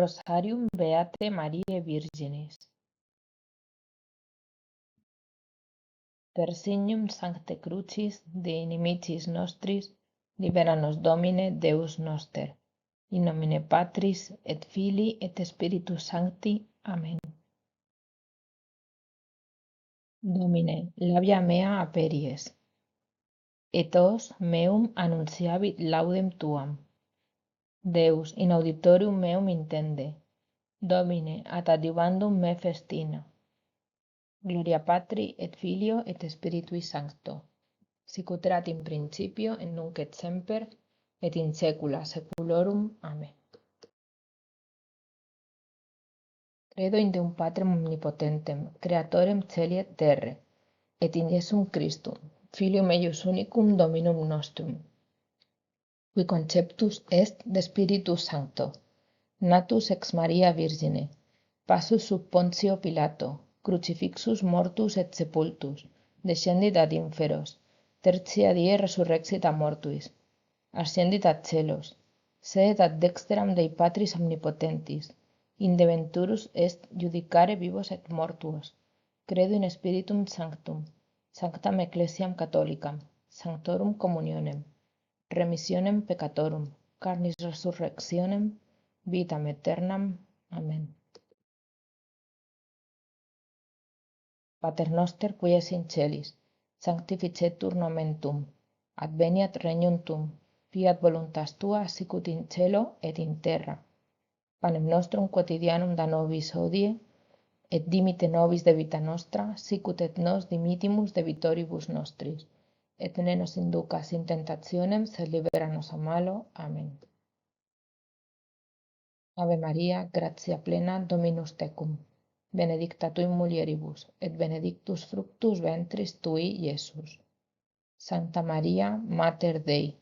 Rosarium Beate Mariae Virginis. Per signum Sancte Crucis de inimicis nostris, libera nos Domine Deus noster. In nomine Patris et Filii et Spiritus Sancti. Amen. Domine, labia mea aperies, et os meum annunciavit laudem tuam. Deus in auditorium meum intende. Domine ad adiuvandum me festina. Gloria Patri et Filio et Spiritui Sancto. Sic erat in principio et nunc et semper et in saecula saeculorum. Amen. Credo in Deum Patrem omnipotentem, creatorem caeli et terrae, et in Iesum Christum, Filium eius unicum Dominum nostrum, qui conceptus est de Spiritus Sancto, natus ex Maria Virgine, passus sub Pontio Pilato, crucifixus mortus et sepultus, descendit ad inferos, tertia die resurrexit a mortuis, ascendit ad celos, sedet ad dexteram Dei Patris omnipotentis, inde venturus est judicare vivos et mortuos. Credo in Spiritum Sanctum, sanctam Ecclesiam Catholicam, sanctorum communionem, remissionem peccatorum, carnis resurrectionem, vitam aeternam. Amen. Pater noster qui es in celis, sanctificetur nomen tuum, adveniat regnum tuum, fiat voluntas tua sicut in cielo et in terra. Panem nostrum quotidianum da nobis hodie, et dimite nobis debita nostra, sicut et nos dimitimus debitoribus nostris. Et ne nos inducas in tentationem, sed libera nos a malo. Amen. Ave Maria, gratia plena, Dominus tecum, benedicta tu in mulieribus, et benedictus fructus ventris tui, Iesus. Sancta Maria, Mater Dei,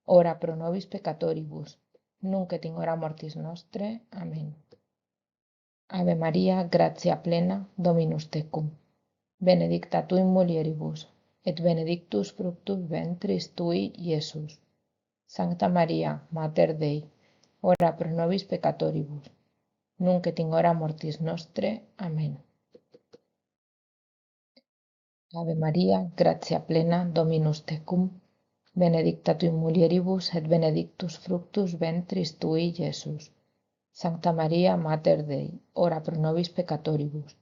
ora pro nobis peccatoribus, nunc et in hora mortis nostre. Amen. Ave Maria, gratia plena, Dominus tecum, benedicta tu in mulieribus, et benedictus fructus ventris tui, Iesus. Sancta Maria, Mater Dei, ora pro nobis peccatoribus, nunc et in hora mortis nostre. Amen. Ave Maria, gratia plena, Dominus tecum, benedicta tu in mulieribus, et benedictus fructus ventris tui, Iesus. Sancta Maria, Mater Dei, ora pro nobis peccatoribus,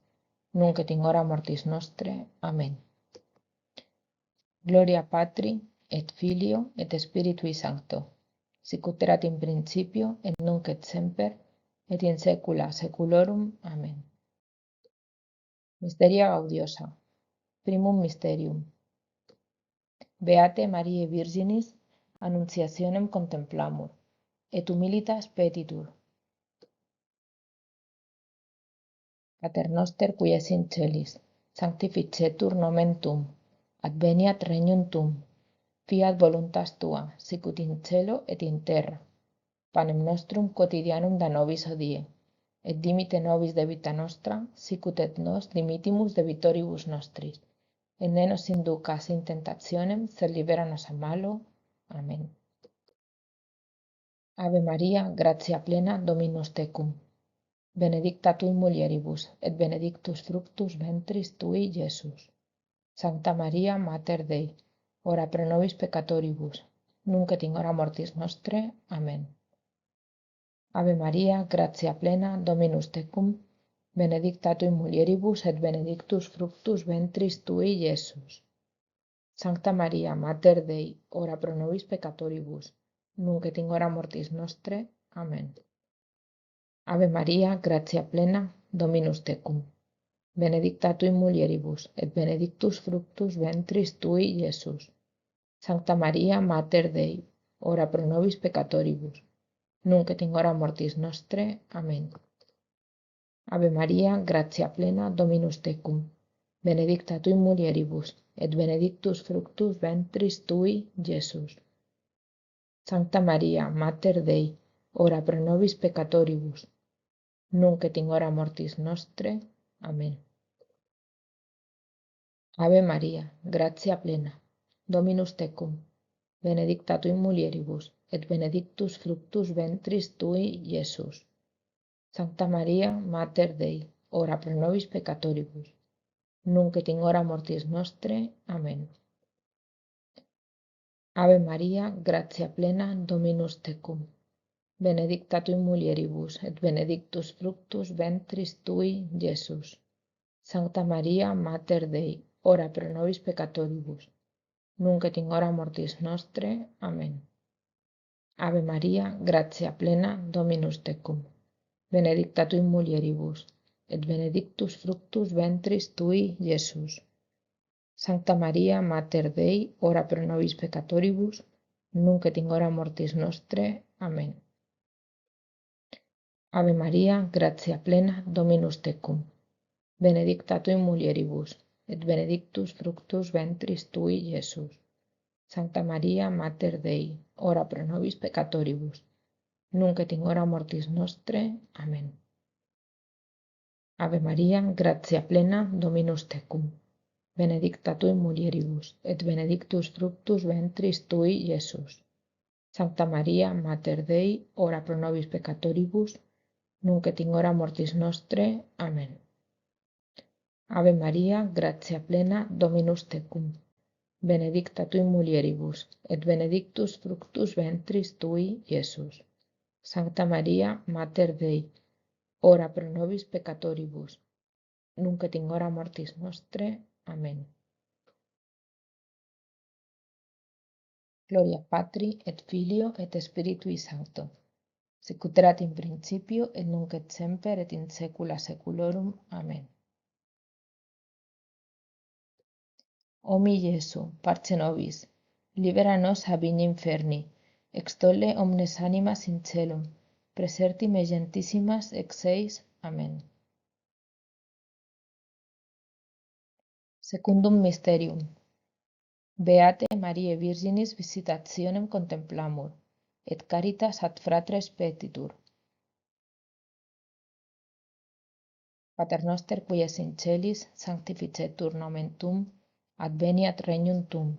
nunc et in hora mortis nostre. Amen. Gloria Patri, et Filio, et Spiritui Sancto, sic ut erat in principio, et nunc et semper, et in saecula saeculorum. Amen. Mysteria gaudiosa. Primum mysterium. Beate Mariae Virginis, annunciationem contemplamur, et humilitas petitur. Pater noster qui es in celis, sanctificetur nomen tuum, adveniat regnum tuum, fiat voluntas tua, sicut in cielo et in terra. Panem nostrum quotidianum da nobis hodie, et dimite nobis debita nostra, sicut et nos dimitimus debitoribus nostris, et ne nos inducas in tentationem, sed libera nos a malo. Amen. Ave Maria, gratia plena, Dominus tecum, benedicta tu in mulieribus, et benedictus fructus ventris tui, Iesus. Sancta Maria, Mater Dei, ora pro nobis peccatoribus, nunc et in hora mortis nostre. Amen. Ave Maria, gratia plena, Dominus tecum, benedicta tu in mulieribus, et benedictus fructus ventris tui, Iesus. Sancta Maria, Mater Dei, ora pro nobis peccatoribus, nunc et in hora mortis nostre. Amen. Ave Maria, gratia plena, Dominus tecum, benedicta tu in mulieribus, et benedictus fructus ventris tui, Iesus. Sancta Maria, Mater Dei, ora pro nobis peccatoribus, nunc et in hora mortis nostre. Amen. Ave Maria, gratia plena, Dominus tecum, benedicta tu in mulieribus, et benedictus fructus ventris tui, Iesus. Sancta Maria, Mater Dei, ora pro nobis peccatoribus, nunc et in hora mortis nostre. Amen. Ave Maria, gratia plena, Dominus tecum, benedicta tu in mulieribus, et benedictus fructus ventris tui, Iesus. Sancta Maria, Mater Dei, ora pro nobis peccatoribus, nunc et in hora mortis nostre. Amen. Ave Maria, gratia plena, Dominus tecum. Benedicta tui mulieribus, et benedictus fructus ventris tui, Iesus. Sancta Maria, Mater Dei, ora pro nobis peccatoribus, nunc et in hora mortis nostre. Amen. Ave Maria, gratia plena, Dominus tecum. Benedicta tui mulieribus, et benedictus fructus ventris tui, Iesus. Sancta Maria, Mater Dei, ora pro nobis peccatoribus, nunc et in hora mortis nostre. Amen. Ave Maria, gratia plena, Dominus tecum. Benedicta tui mulieribus, et benedictus fructus ventris tui, Iesus. Sancta Maria, Mater Dei, ora pro nobis peccatoribus, nunc et in hora mortis nostre. Amen. Ave Maria, gratia plena, Dominus tecum. Benedicta tui mulieribus, et benedictus fructus ventris tui, Iesus. Sancta Maria, Mater Dei, ora pro nobis peccatoribus, nunc et in hora mortis nostre. Amen. Ave Maria, gratia plena, Dominus tecum. Benedicta tui mulieribus, et benedictus fructus ventris tui, Iesus. Sancta Maria, Mater Dei, ora pro nobis peccatoribus, nunc et in hora mortis nostre. Amen. Gloria Patri, et Filio, et Spiritui Sancto, sicut erat in principio, et nunc et semper, et in saecula saeculorum. Amen. O mi Iesu, parce nobis, libera nos a vigni inferni, extolle omnes animas in celum, preserti me gentissimas ex eis. Amen. Secundum mysterium. Beate Mariae Virginis visitationem contemplamur, et caritas ad fratres petitur. Pater noster qui es in celis, sanctificetur nomen tuum, adveniat regnum tuum,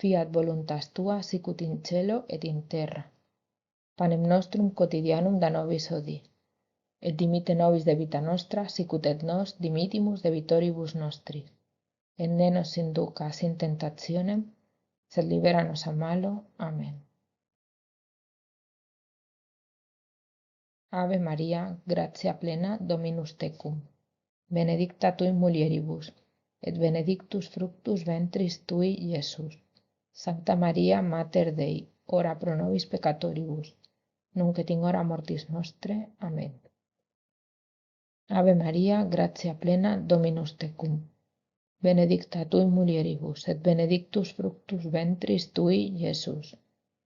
fiat voluntas tua sicut in cielo et in terra. Panem nostrum quotidianum da nobis hodie, et dimitte nobis debita nostra, sicut et nos dimittimus debitoribus nostris. Et ne nos inducas in tentationem, sed libera nos a malo. Amen. Ave Maria, gratia plena, Dominus tecum. Benedicta tui mulieribus, et benedictus fructus ventris tui, Iesus. Sancta Maria, Mater Dei, ora pro nobis peccatoribus, nunc et in hora mortis nostre. Amen. Ave Maria, gratia plena, Dominus tecum. Benedicta tui mulieribus, et benedictus fructus ventris tui, Iesus.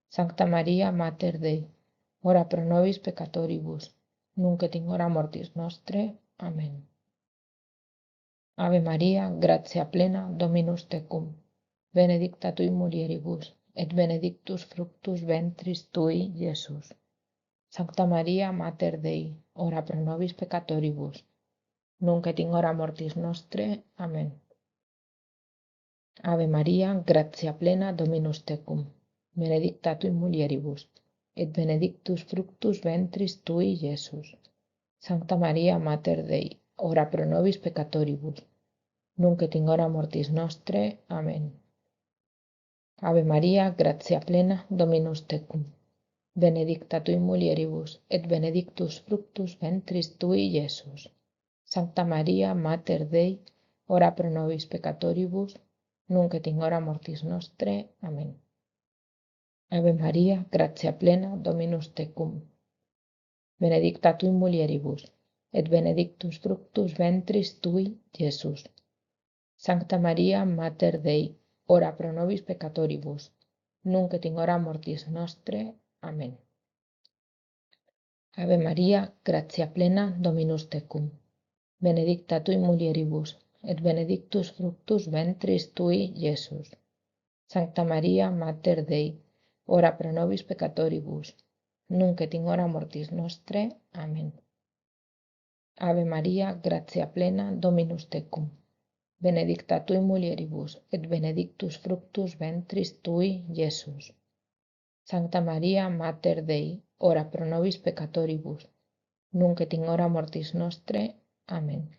Sancta Maria, Mater Dei, ora pro nobis peccatoribus, nunc et in hora mortis nostre. Amen. Ave Maria, gratia plena, Dominus tecum. Benedicta tui mulieribus, et benedictus fructus ventris tui, Iesus. Sancta Maria, Mater Dei, ora pro nobis peccatoribus, nunc et in hora mortis nostre. Amen. Ave Maria, gratia plena, Dominus tecum. Benedicta tui mulieribus, et benedictus fructus ventris tui, Iesus. Sancta Maria, Mater Dei, ora pro nobis peccatoribus, nunc et in hora mortis nostre. Amen. Ave Maria, gratia plena, Dominus tecum. Benedicta tui mulieribus, et benedictus fructus ventris tui, Iesus. Sancta Maria, Mater Dei, ora pro nobis peccatoribus, nunc et in hora mortis nostre. Amen. Ave Maria, gratia plena, Dominus tecum. Benedicta tui mulieribus, et benedictus fructus ventris tui, Iesus. Sancta Maria, Mater Dei, ora pro nobis peccatoribus, nunc et in hora mortis nostre. Amen. Ave Maria, gratia plena, Dominus tecum. Benedicta tui mulieribus, et benedictus fructus ventris tui, Iesus. Sancta Maria, Mater Dei, ora pro nobis peccatoribus, nunc et in hora mortis nostre. Amen. Ave Maria, gratia plena, Dominus tecum. Benedicta tui mulieribus, et benedictus fructus ventris tui, Iesus. Sancta Maria, Mater Dei, ora pro nobis peccatoribus, nunc et in hora mortis nostre. Amen.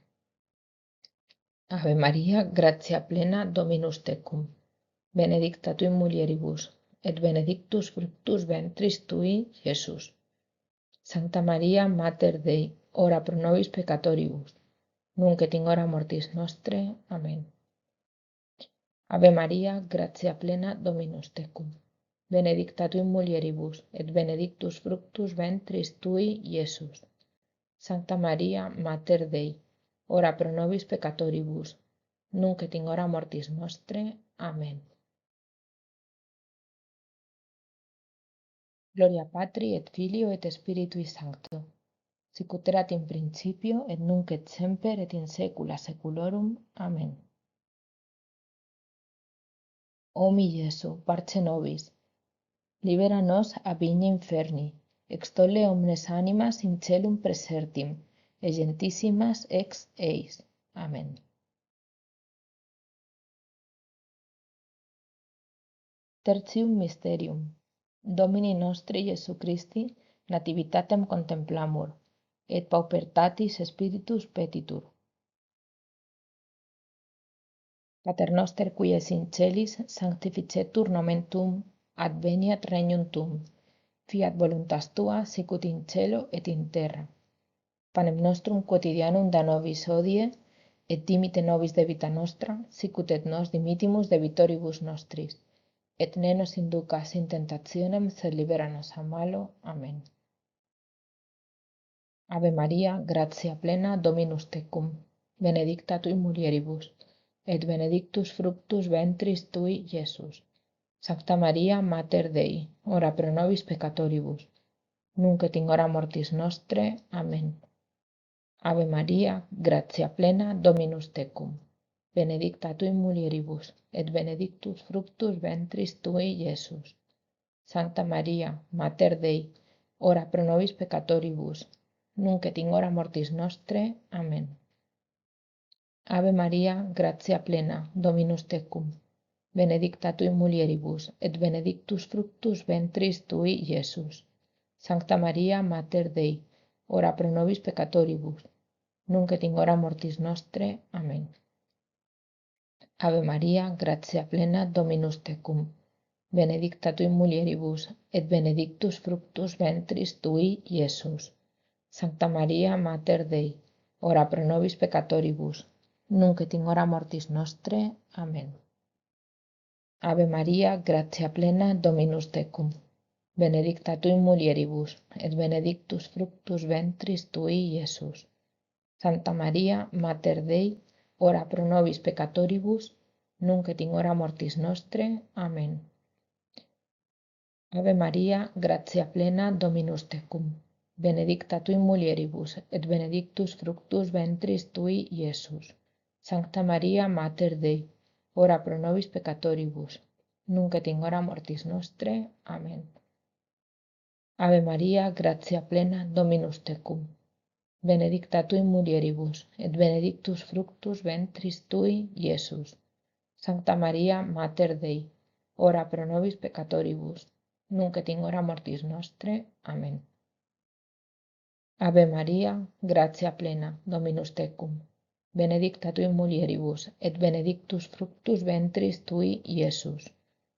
Ave Maria, gratia plena, Dominus tecum, benedicta tu in mulieribus, et benedictus fructus ventris tui, Iesus. Sancta Maria, Mater Dei, ora pro nobis peccatoribus, nunc et in hora mortis nostre. Amen. Ave Maria, gratia plena, Dominus tecum, benedicta tu in mulieribus, et benedictus fructus ventris tui, Iesus. Sancta Maria, Mater Dei, ora pro nobis peccatoribus, nunc et in hora mortis nostre. Amen. Gloria Patri et Filio et Spiritui Sancto, sicut erat in principio et nunc et semper et in saecula saeculorum. Amen. O mi Iesu, parce nobis, libera nos a vigna inferni, extolle omnes animas in celum presertim, et gentissimas ex eis. Amen. Tertium mysterium. Domini nostri Iesu Christi nativitatem contemplamur, et paupertatis spiritus petitur. Pater noster qui es in celis, sanctificetur nomen tuum, adveniat regnum tuum, fiat voluntas tua sicut in cielo et in terra. Panem nostrum quotidianum da nobis hodie, et dimite nobis debita nostra, sicut et nos dimittimus debitoribus nostris, et ne nos inducas in tentationem, sed libera nos a malo. Amen. Ave Maria, gratia plena, Dominus tecum, benedicta tui mulieribus, et benedictus fructus ventris tui, Iesus. Sancta Maria, Mater Dei, ora pro nobis peccatoribus, nunc et in hora mortis nostre. Amen. Ave Maria, gratia plena, Dominus tecum, benedicta tui in mulieribus, et benedictus fructus ventris tui, Iesus. Sancta Maria, Mater Dei, ora pro nobis peccatoribus, nunc et in hora mortis nostre. Amen. Ave Maria, gratia plena, Dominus tecum, benedicta tui in mulieribus, et benedictus fructus ventris tui, Iesus. Sancta Maria, Mater Dei, ora pro nobis peccatoribus, nunc et in hora mortis nostre. Amen. Ave Maria, gratia plena, Dominus tecum, benedicta tui in mulieribus, et benedictus fructus ventris tui, Iesus. Sancta Maria, Mater Dei, ora pro nobis peccatoribus, nunc et in hora mortis nostre. Amen. Ave Maria, gratia plena, Dominus tecum, benedicta tui in mulieribus, et benedictus fructus ventris tui, Iesus. Sancta Maria, Mater Dei, ora pro nobis peccatoribus, nunc et in hora mortis nostre. Amen. Ave Maria, gratia plena, Dominus tecum, benedicta tui in mulieribus, et benedictus fructus ventris tui, Iesus. Sancta Maria, Mater Dei, ora pro nobis peccatoribus, nunc et in hora mortis nostre. Amen. Ave Maria, gratia plena, Dominus tecum, benedicta tui in mulieribus, et benedictus fructus ventris tui, Iesus. Sancta Maria, Mater Dei, ora pro nobis peccatoribus, nunc et in hora mortis nostre. Amen. Ave Maria, gratia plena, Dominus tecum, benedicta tui in mulieribus, et benedictus fructus ventris tui, Iesus.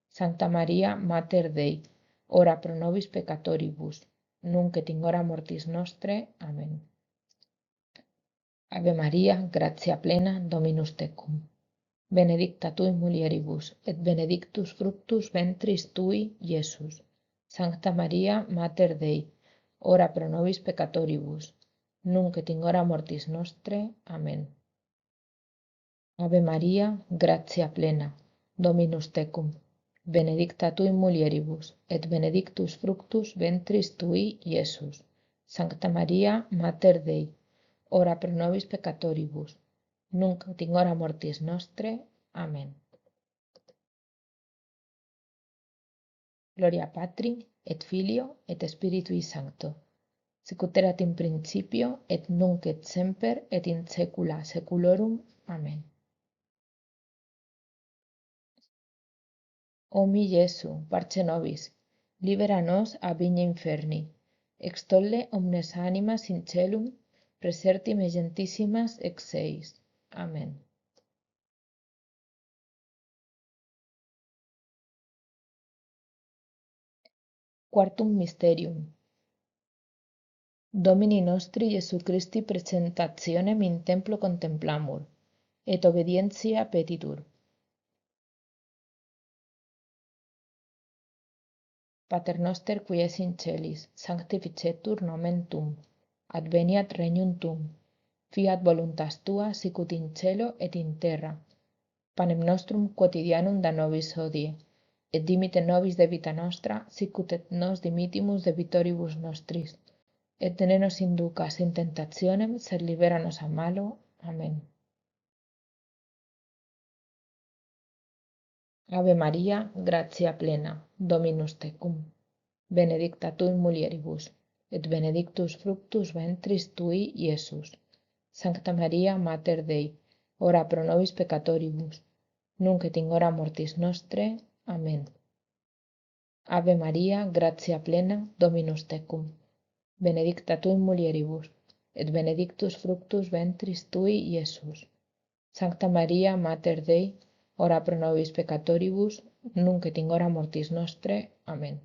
Sancta Maria, Mater Dei, ora pro nobis peccatoribus, nunc et in hora mortis nostre. Amen. Ave Maria, gratia plena, Dominus tecum, benedicta tui in mulieribus, et benedictus fructus ventris tui, Iesus. Sancta Maria, Mater Dei, ora pro nobis peccatoribus, nunc et in hora mortis nostre. Amen. Ave Maria, gratia plena, Dominus tecum, benedicta tui in mulieribus, et benedictus fructus ventris tui, Iesus. Sancta Maria, Mater Dei, ora pro nobis peccatoribus, nunc et in hora mortis nostre. Amen. Gloria Patri, et Filio, et Spiritui Sancto, sicut erat in principio, et nunc et semper, et in saecula saeculorum. Amen. O mi Iesu, parce nobis, libera nos a vigna inferni, extolle omnes animas in celum, praesertim et gentissimas ex seis. Amen. Quartum mysterium. Domini nostri Iesu Christi presentationem in templo contemplamur, et obedientia petitur. Pater noster qui es in celis, sanctificetur nomen tuum, adveniat regnum tuum, fiat voluntas tua sicut in cielo et in terra. Panem nostrum quotidianum da nobis hodie, et dimite nobis debita nostra, sicut et nos dimitimus debitoribus nostris, et ne nos inducas in tentationem, sed libera-nos a malo. Amen. Ave Maria, gratia plena, Dominus tecum, benedicta tu in mulieribus, et benedictus fructus ventris tui, Iesus. Sancta Maria, Mater Dei, ora pro nobis peccatoribus, nunc et in hora mortis nostre. Amen. Ave Maria, gratia plena, Dominus tecum, benedicta tu in mulieribus, et benedictus fructus ventris tui, Iesus. Sancta Maria, Mater Dei, ora pro nobis peccatoribus, nunc et in hora mortis nostre. Amen.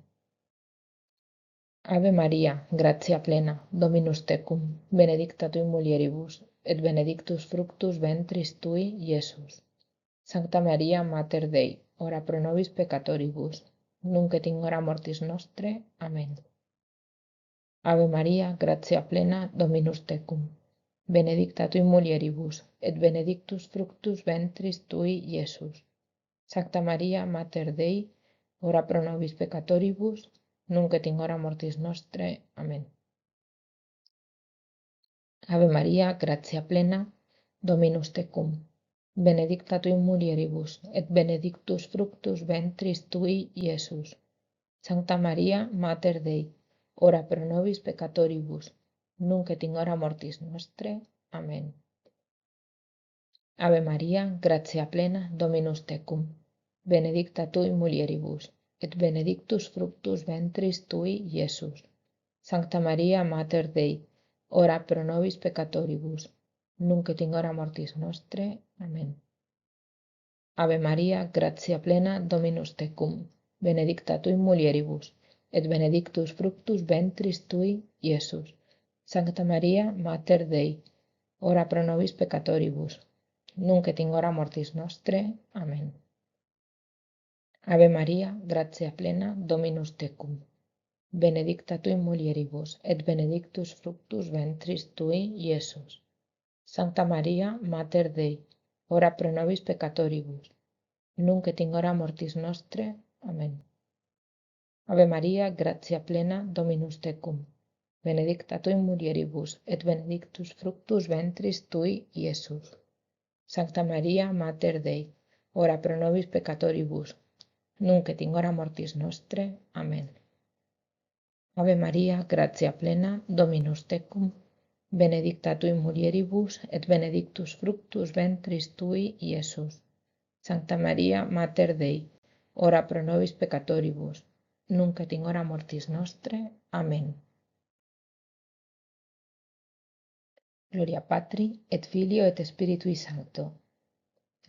Ave Maria, gratia plena, Dominus tecum, benedicta tu in mulieribus, et benedictus fructus ventris tui, Iesus. Sancta Maria, Mater Dei, ora pro nobis peccatoribus, nunc et in hora mortis nostre. Amen. Ave Maria, gratia plena, Dominus tecum, benedicta tu in mulieribus, et benedictus fructus ventris tui, Iesus. Sancta Maria, Mater Dei, ora pro nobis peccatoribus, nunc et in hora mortis nostre. Amen. Ave Maria, gratia plena, Dominus tecum, benedicta tu in mulieribus, et benedictus fructus ventris tui, Iesus. Sancta Maria, Mater Dei, ora pro nobis peccatoribus, nunc et in hora mortis nostre. Amen. Ave Maria, gratia plena, Dominus tecum, benedicta tu in mulieribus, et benedictus fructus ventris tui, Iesus. Sancta Maria, Mater Dei, ora pro nobis peccatoribus, nunc et in hora mortis nostre. Amen. Ave Maria, gratia plena, Dominus tecum, benedicta tu in mulieribus, et benedictus fructus ventris tui, Iesus. Sancta Maria, Mater Dei, ora pro nobis peccatoribus, nunc et in hora mortis nostre. Amen. Ave Maria, gratia plena, Dominus tecum, benedicta tu in mulieribus, et benedictus fructus ventris tui, Iesus. Sancta Maria, Mater Dei, ora pro nobis peccatoribus, nunc et in hora mortis nostre. Amen. Ave Maria, gratia plena, Dominus tecum, benedicta tu in mulieribus, et benedictus fructus ventris tui, Iesus. Sancta Maria, Mater Dei, ora pro nobis peccatoribus, nunc et in hora mortis nostre. Amen. Ave Maria, gratia plena, Dominus tecum, benedicta tu in mulieribus, et benedictus fructus ventris tui, Iesus. Sancta Maria, Mater Dei, ora pro nobis peccatoribus, nunc et in hora mortis nostre. Amen. Gloria Patri, et Filio, et Spiritui Sancto,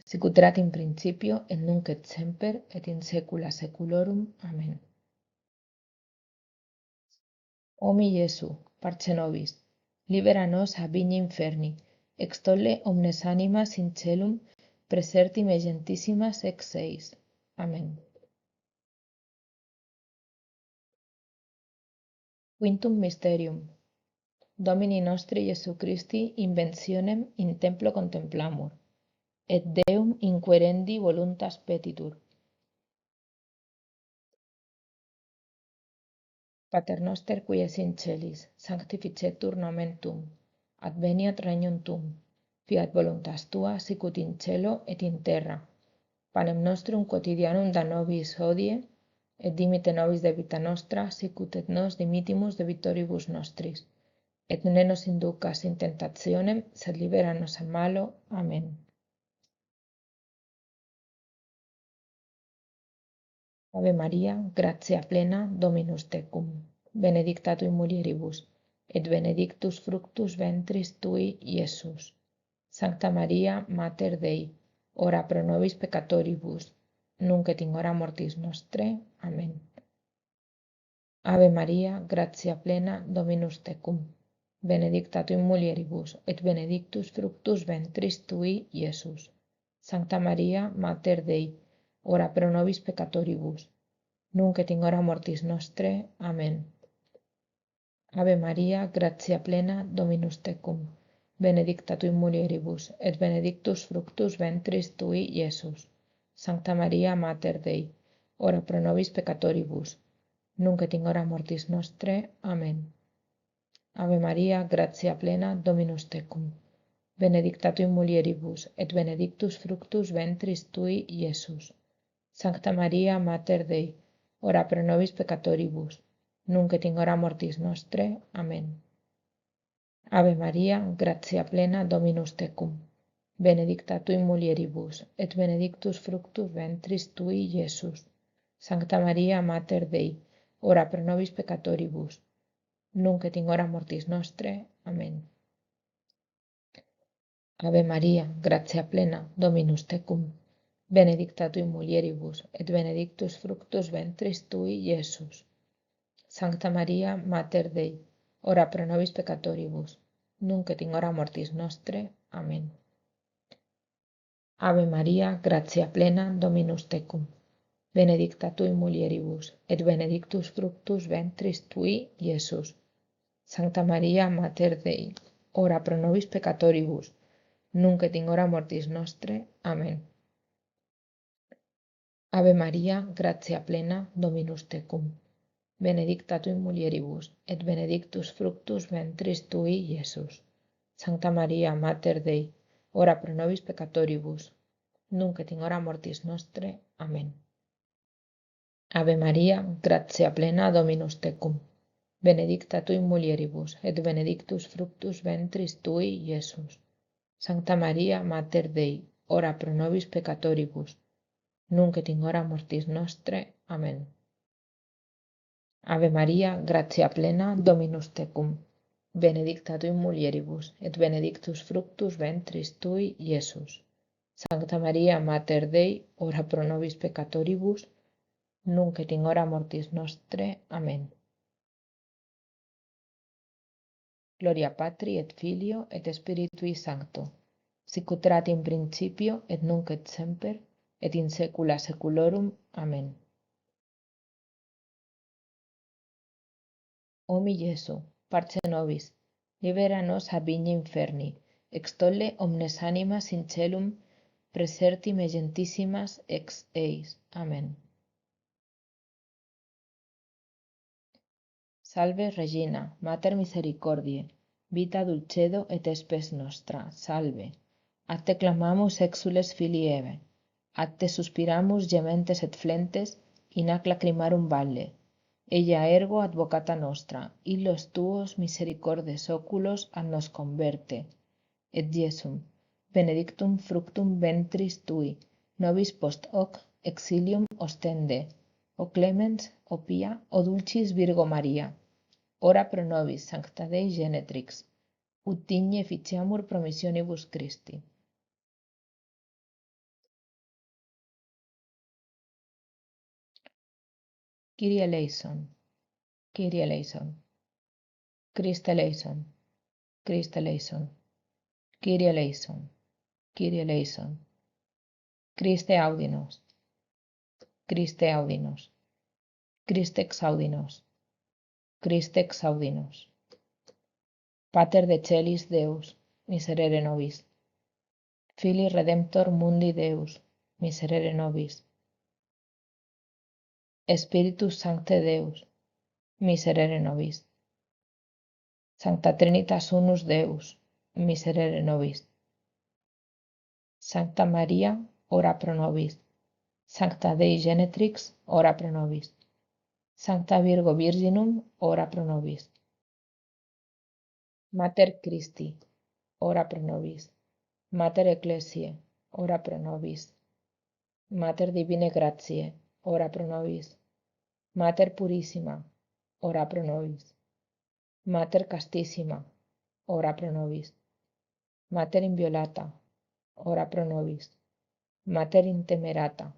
sicut erat in principio, et nunc et semper, et in saecula saeculorum. Amen. O mi Iesu, parce nobis, libera nos a vigni inferni, extolle omnes animas in celum, praesertim et gentissimas ex seis. Amen. Quintum mysterium. Domini nostri Iesu Christi inventionem in templo contemplamur, et Deum inquerendi voluntas petitur. Pater noster qui es in celis, sanctificetur nomen tuum, adveniat regnum tuum, fiat voluntas tua sicut in cielo et in terra. Panem nostrum quotidianum da nobis hodie, et dimite nobis debita nostra, sicut et nos dimitimus debitoribus nostris, et ne nos inducas in tentationem, sed libera-nos a malo. Amen. Ave Maria, gratia plena, Dominus tecum, benedicta tui mulieribus, et benedictus fructus ventris tui, Iesus. Sancta Maria, Mater Dei, ora pro nobis peccatoribus, nunc et in hora mortis nostre. Amen. Ave Maria, gratia plena, Dominus tecum, benedicta tui mulieribus, et benedictus fructus ventris tui, Iesus. Sancta Maria, Mater Dei, ora pro nobis peccatoribus, nunc et in hora mortis nostre. Amen. Ave Maria, gratia plena, Dominus tecum, benedicta tui mulieribus, et benedictus fructus ventris tui, Iesus. Sancta Maria, Mater Dei, ora pro nobis peccatoribus, nunc et in hora mortis nostre. Amen. Ave Maria, gratia plena, Dominus tecum, benedicta tui mulieribus, et benedictus fructus ventris tui, Iesus. Sancta Maria, Mater Dei, ora pro nobis peccatoribus, nunc et in hora mortis nostre. Amen. Ave Maria, gratia plena, Dominus tecum, benedicta tui mulieribus, et benedictus fructus ventris tui, Iesus. Sancta Maria, Mater Dei, ora pro nobis peccatoribus, nunc et in hora mortis nostre. Amen. Ave Maria, gratia plena, Dominus tecum, benedicta tui mulieribus, et benedictus fructus ventris tui, Iesus. Sancta Maria, Mater Dei, ora pro nobis peccatoribus, nunc et in hora mortis nostre. Amen. Ave Maria, gratia plena, Dominus tecum, benedicta tui mulieribus, et benedictus fructus ventris tui, Iesus. Sancta Maria, Mater Dei, ora pro nobis peccatoribus, nunc et in hora mortis nostre. Amen. Ave Maria, gratia plena, Dominus tecum, benedicta tui mulieribus, et benedictus fructus ventris tui, Iesus. Sancta Maria, Mater Dei, ora pro nobis peccatoribus, nunc et in hora mortis nostre. Amen. Ave Maria, gratia plena, Dominus tecum, benedicta tui mulieribus, et benedictus fructus ventris tui, Iesus. Sancta Maria, Mater Dei, ora pro nobis peccatoribus, nunc et in hora mortis nostre. Amen. Ave Maria, gratia plena, Dominus tecum, benedicta tui mulieribus, et benedictus fructus ventris tui, Iesus. Sancta Maria, Mater Dei, ora pro nobis peccatoribus, nunc et in hora mortis nostre. Amen. Gloria Patri et Filio et Spiritui Sancto, sic ut erat in principio et nunc et semper et in saecula saeculorum. Amen. O mi Iesu, parce nobis, libera nos a vigni inferni, extolle omnes animas in celum, preserti me gentissimas ex eis. Amen. Salve Regina, Mater misericordiae, vita dulcedo et spes nostra. Salve. Ad te clamamus exules filii Eve, ad te suspiramus gementes et flentes, in hac lacrimarum valle. Ella ergo advocata nostra, illos tuos misericordes oculos ad nos converte. Et Iesum, benedictum fructum ventris tui, nobis post hoc exilium ostende. O clemens, o pia, o dulcis Virgo Maria, ora pro nobis sancta Dei genetrix, ut digne ficiamur promissionibus Christi. Kyrie eleison, Kyrie eleison, Christe eleison, Christe eleison, Kyrie eleison, Kyrie eleison, Christe audinos, Christe audinos, Christe exaudinos, Christe exaudinos. Pater de celis Deus, miserere nobis. Filii redemptor mundi Deus, miserere nobis. Spiritus Sancte Deus, miserere nobis. Sancta Trinitas unus Deus, miserere nobis. Sancta Maria, ora pro nobis. Sancta Dei Genetrix, ora pro nobis. Sancta Virgo Virginum, ora pro nobis. Mater Christi, ora pro nobis. Mater Ecclesiae, ora pro nobis. Mater Divinae Gratiae, ora pro nobis. Mater Purissima, ora pro nobis. Mater castissima, ora pro nobis. Mater inviolata, ora pro nobis. Mater intemerata,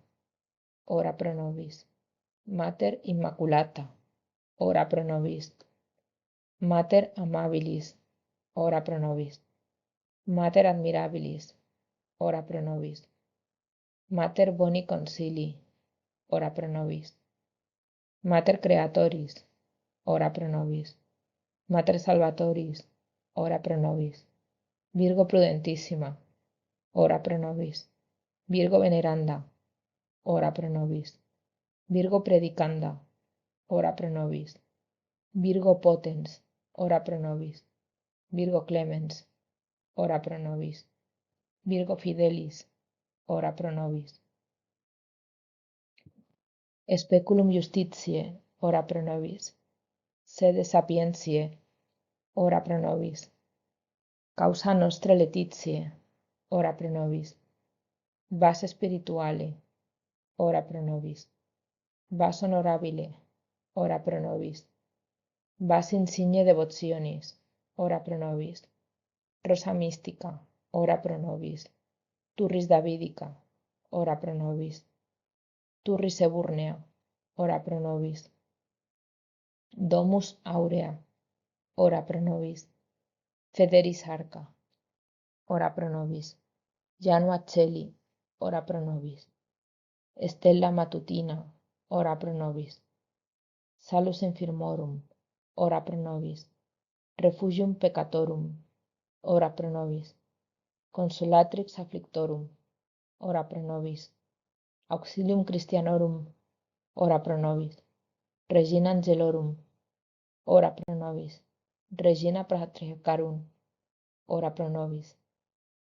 ora pro nobis. Mater immaculata, ora pro nobis. Mater amabilis, ora pro nobis. Mater admirabilis, ora pro nobis. Mater boni concili, ora pro nobis. Mater creatoris, ora pro nobis. Mater salvatoris, ora pro nobis. Virgo prudentissima, ora pro nobis. Virgo veneranda, ora pro nobis. Virgo predicanda, ora pro nobis. Virgo potens, ora pro nobis. Virgo clemens, ora pro nobis. Virgo fidelis, ora pro nobis. Speculum justitiae, ora pro nobis. Sede sapientiae, ora pro nobis. Causa nostra laetitiae, ora pro nobis. Vas spirituale, ora pro nobis. Vas honorabile, ora pro nobis. Vas insigne devotionis, ora pro nobis. Rosa mystica, ora pro nobis. Turris Davidica, ora pro nobis. Turris Eburnea, ora pro nobis. Domus Aurea, ora pro nobis. Federis Arca, ora pro nobis. Janua Celi, ora pro nobis. Stella Matutina, ora pro nobis. Salus infirmorum, ora pro nobis. Refugium peccatorum, ora pro nobis. Consolatrix afflictorum, ora pro nobis. Auxilium Christianorum, ora pro nobis. Regina Angelorum, ora pro nobis. Regina Patriarcharum, ora pro nobis.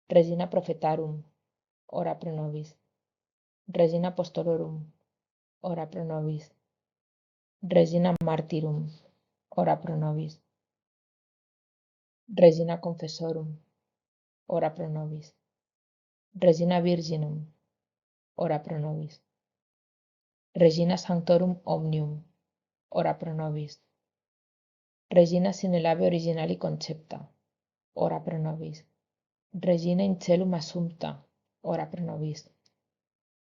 Regina Prophetarum, ora pro nobis. Regina Apostolorum, ora pro nobis. Regina Martyrum, ora pro nobis. Regina Confessorum, ora pro nobis. Regina Virginum, ora pro nobis. Regina Sanctorum Omnium, ora pro nobis. Regina sine labia originali concepta, ora pro nobis. Regina in celum assumpta, ora pro nobis.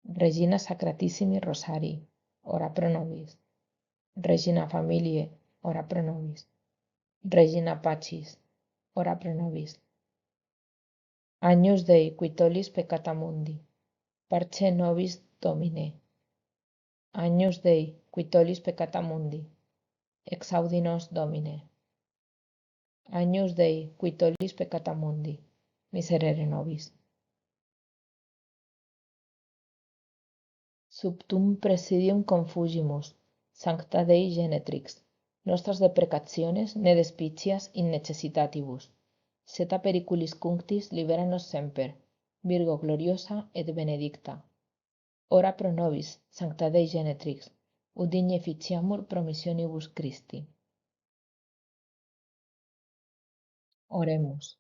Regina Sacratissimi Rosarii, ora pro nobis. Regina Familiae, ora pro nobis. Regina Pacis, ora pro nobis. Agnus Dei qui tollis peccata mundi, parce nobis Domine. Agnus Dei qui tollis peccata mundi, exaudi nos Domine. Agnus Dei qui tollis peccata mundi, miserere nobis. Sub tum presidium confugimus, sancta Dei genetrix, nostras deprecationes ne despicias in necessitatibus. Seta periculis cunctis libera nos semper, Virgo gloriosa et benedicta. Ora pro nobis, sancta Dei genetrix, ut digne ficiamur promissionibus Christi. Oremus.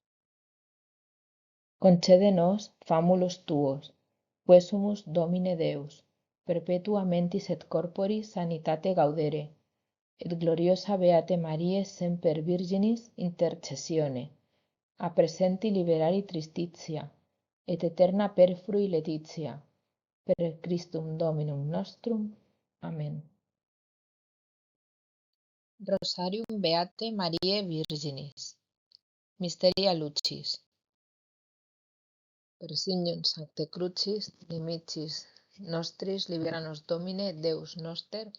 Concede nos, famulus tuos, quesumus Domine Deus, perpetua mentis et corporis sanitate gaudere, et gloriosa Beate Mariae semper Virginis intercessione, a presenti liberari tristitia, et eterna perfrui laetitia, per Christum Dominum nostrum. Amen. Rosarium Beate Mariae Virginis. Mysteria Lucis. Per signum Sancte Crucis, nimicis nostris libera nos Domine, Deus noster,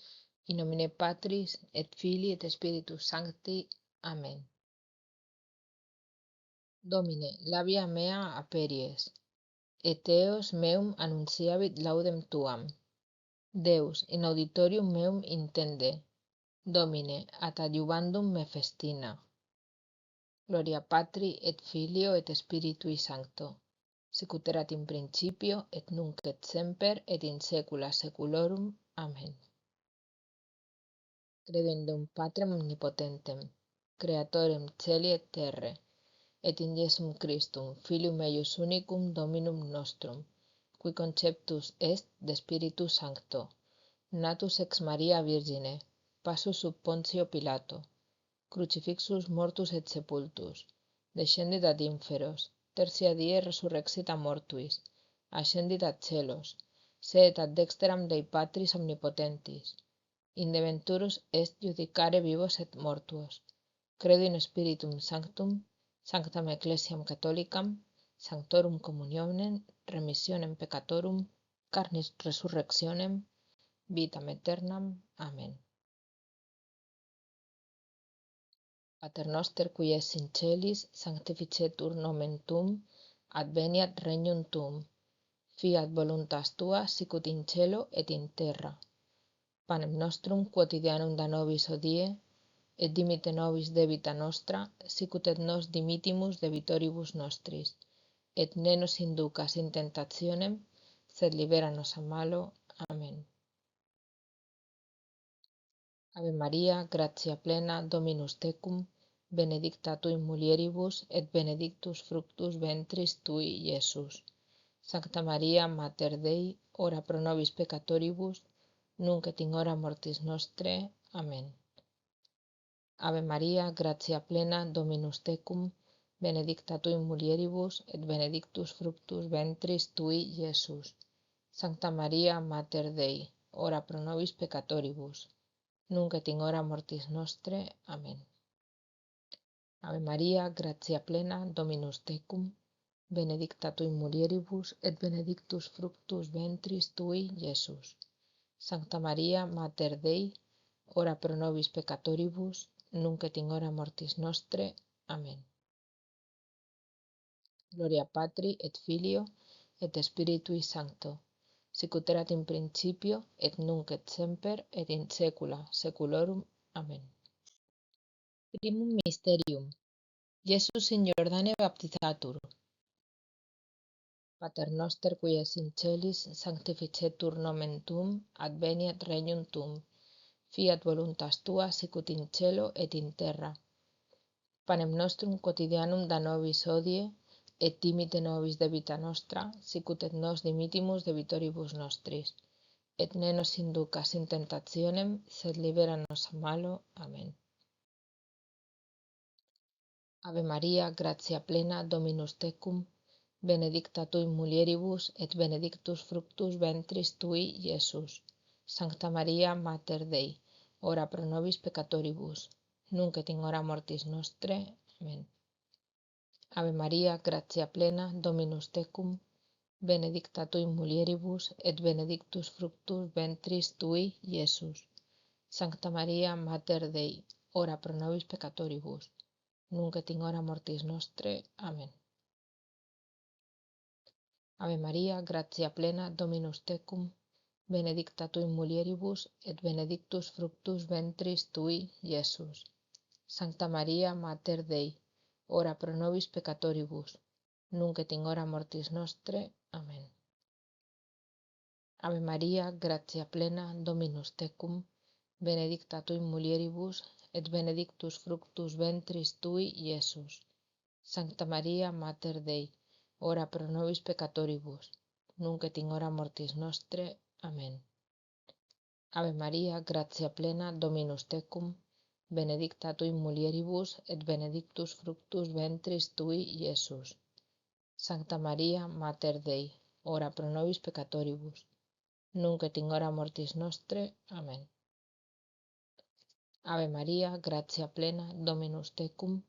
in nomine Patris et Filii et Spiritus Sancti. Amen. Domine, labia mea aperies, et eos meum annunciavit laudem tuam. Deus, in auditorium meum intende. Domine, ad adjuvandum me festina. Gloria Patri et Filio et Spiritui Sancto, sic ut erat in principio et nunc et semper et in saecula saeculorum. Amen. Credo in Deum Patrem omnipotentem, Creatorem celi et terrae, et in Iesum Christum, Filium eius unicum Dominum nostrum, qui conceptus est de Spiritu Sancto, natus ex Maria Virgine, passus sub Pontio Pilato, crucifixus mortus et sepultus, descendit ad inferos, tertia die resurrexit a mortuis, ascendit ad celos, sedet ad dexteram Dei Patris omnipotentis, inde venturus est judicare vivos et mortuos. Credo in Spiritum Sanctum, sanctam Ecclesiam Catholicam, sanctorum communionem, remissionem peccatorum, carnis resurrectionem, vitam aeternam. Amen. Pater noster qui es in celis, sanctificetur nomen tuum, adveniat regnum tuum, fiat voluntas tua sicut in cielo et in terra. Panem nostrum quotidianum da nobis hodie, et dimite nobis debita nostra, sicut et nos dimitimus debitoribus nostris, et ne nos inducas in tentationem, sed libera nos a malo. Amen. Ave Maria, gratia plena, Dominus tecum, benedicta tu in mulieribus, et benedictus fructus ventris tui, Iesus. Sancta Maria, Mater Dei, ora pro nobis peccatoribus, nunc et in hora mortis nostre. Amen. Ave Maria, gratia plena, Dominus tecum, benedicta tu in mulieribus, et benedictus fructus ventris tui, Iesus. Sancta Maria, Mater Dei, ora pro nobis peccatoribus, nunc et in hora mortis nostre. Amen. Ave Maria, gratia plena, Dominus tecum, benedicta tu in mulieribus, et benedictus fructus ventris tui, Iesus. Sancta Maria, Mater Dei, ora pro nobis peccatoribus, nunc et in hora mortis nostre. Amen. Gloria Patri et Filio et Spiritui Sancto, sicut erat in principio et nunc et semper et in saecula saeculorum. Amen. Primum mysterium. Iesus in Jordane baptizatur. Pater noster qui es in celis, sanctificetur nomen tuum, adveniat regnum tuum, fiat voluntas tua sicut in cielo et in terra. Panem nostrum quotidianum da nobis hodie, et dimite nobis debita nostra, sicut et nos dimitimus debitoribus nostris, et ne nos inducas in tentationem, sed libera nos a malo. Amen. Ave Maria, gratia plena, Dominus tecum, benedicta tu in mulieribus, et benedictus fructus ventris tui, Iesus. Sancta Maria, Mater Dei, ora pro nobis peccatoribus, nunc et in hora mortis nostre. Amen. Ave Maria, gratia plena, Dominus tecum, benedicta tu in mulieribus, et benedictus fructus ventris tui, Iesus. Sancta Maria, Mater Dei, ora pro nobis peccatoribus, nunc et in hora mortis nostre. Amen. Ave Maria, gratia plena, Dominus tecum, benedicta tu in mulieribus, et benedictus fructus ventris tui, Iesus. Sancta Maria, Mater Dei, ora pro nobis peccatoribus, nunc et in hora mortis nostre. Amen. Ave Maria, gratia plena, Dominus tecum, benedicta tu in mulieribus, et benedictus fructus ventris tui, Iesus. Sancta Maria, Mater Dei, ora pro nobis peccatoribus, nunc et in hora mortis nostre. Amen. Ave Maria, gratia plena, Dominus tecum, benedicta tu in mulieribus, et benedictus fructus ventris tui, Iesus. Sancta Maria, Mater Dei, ora pro nobis peccatoribus, nunc et in hora mortis nostre. Amen. Ave Maria, gratia plena, Dominus tecum,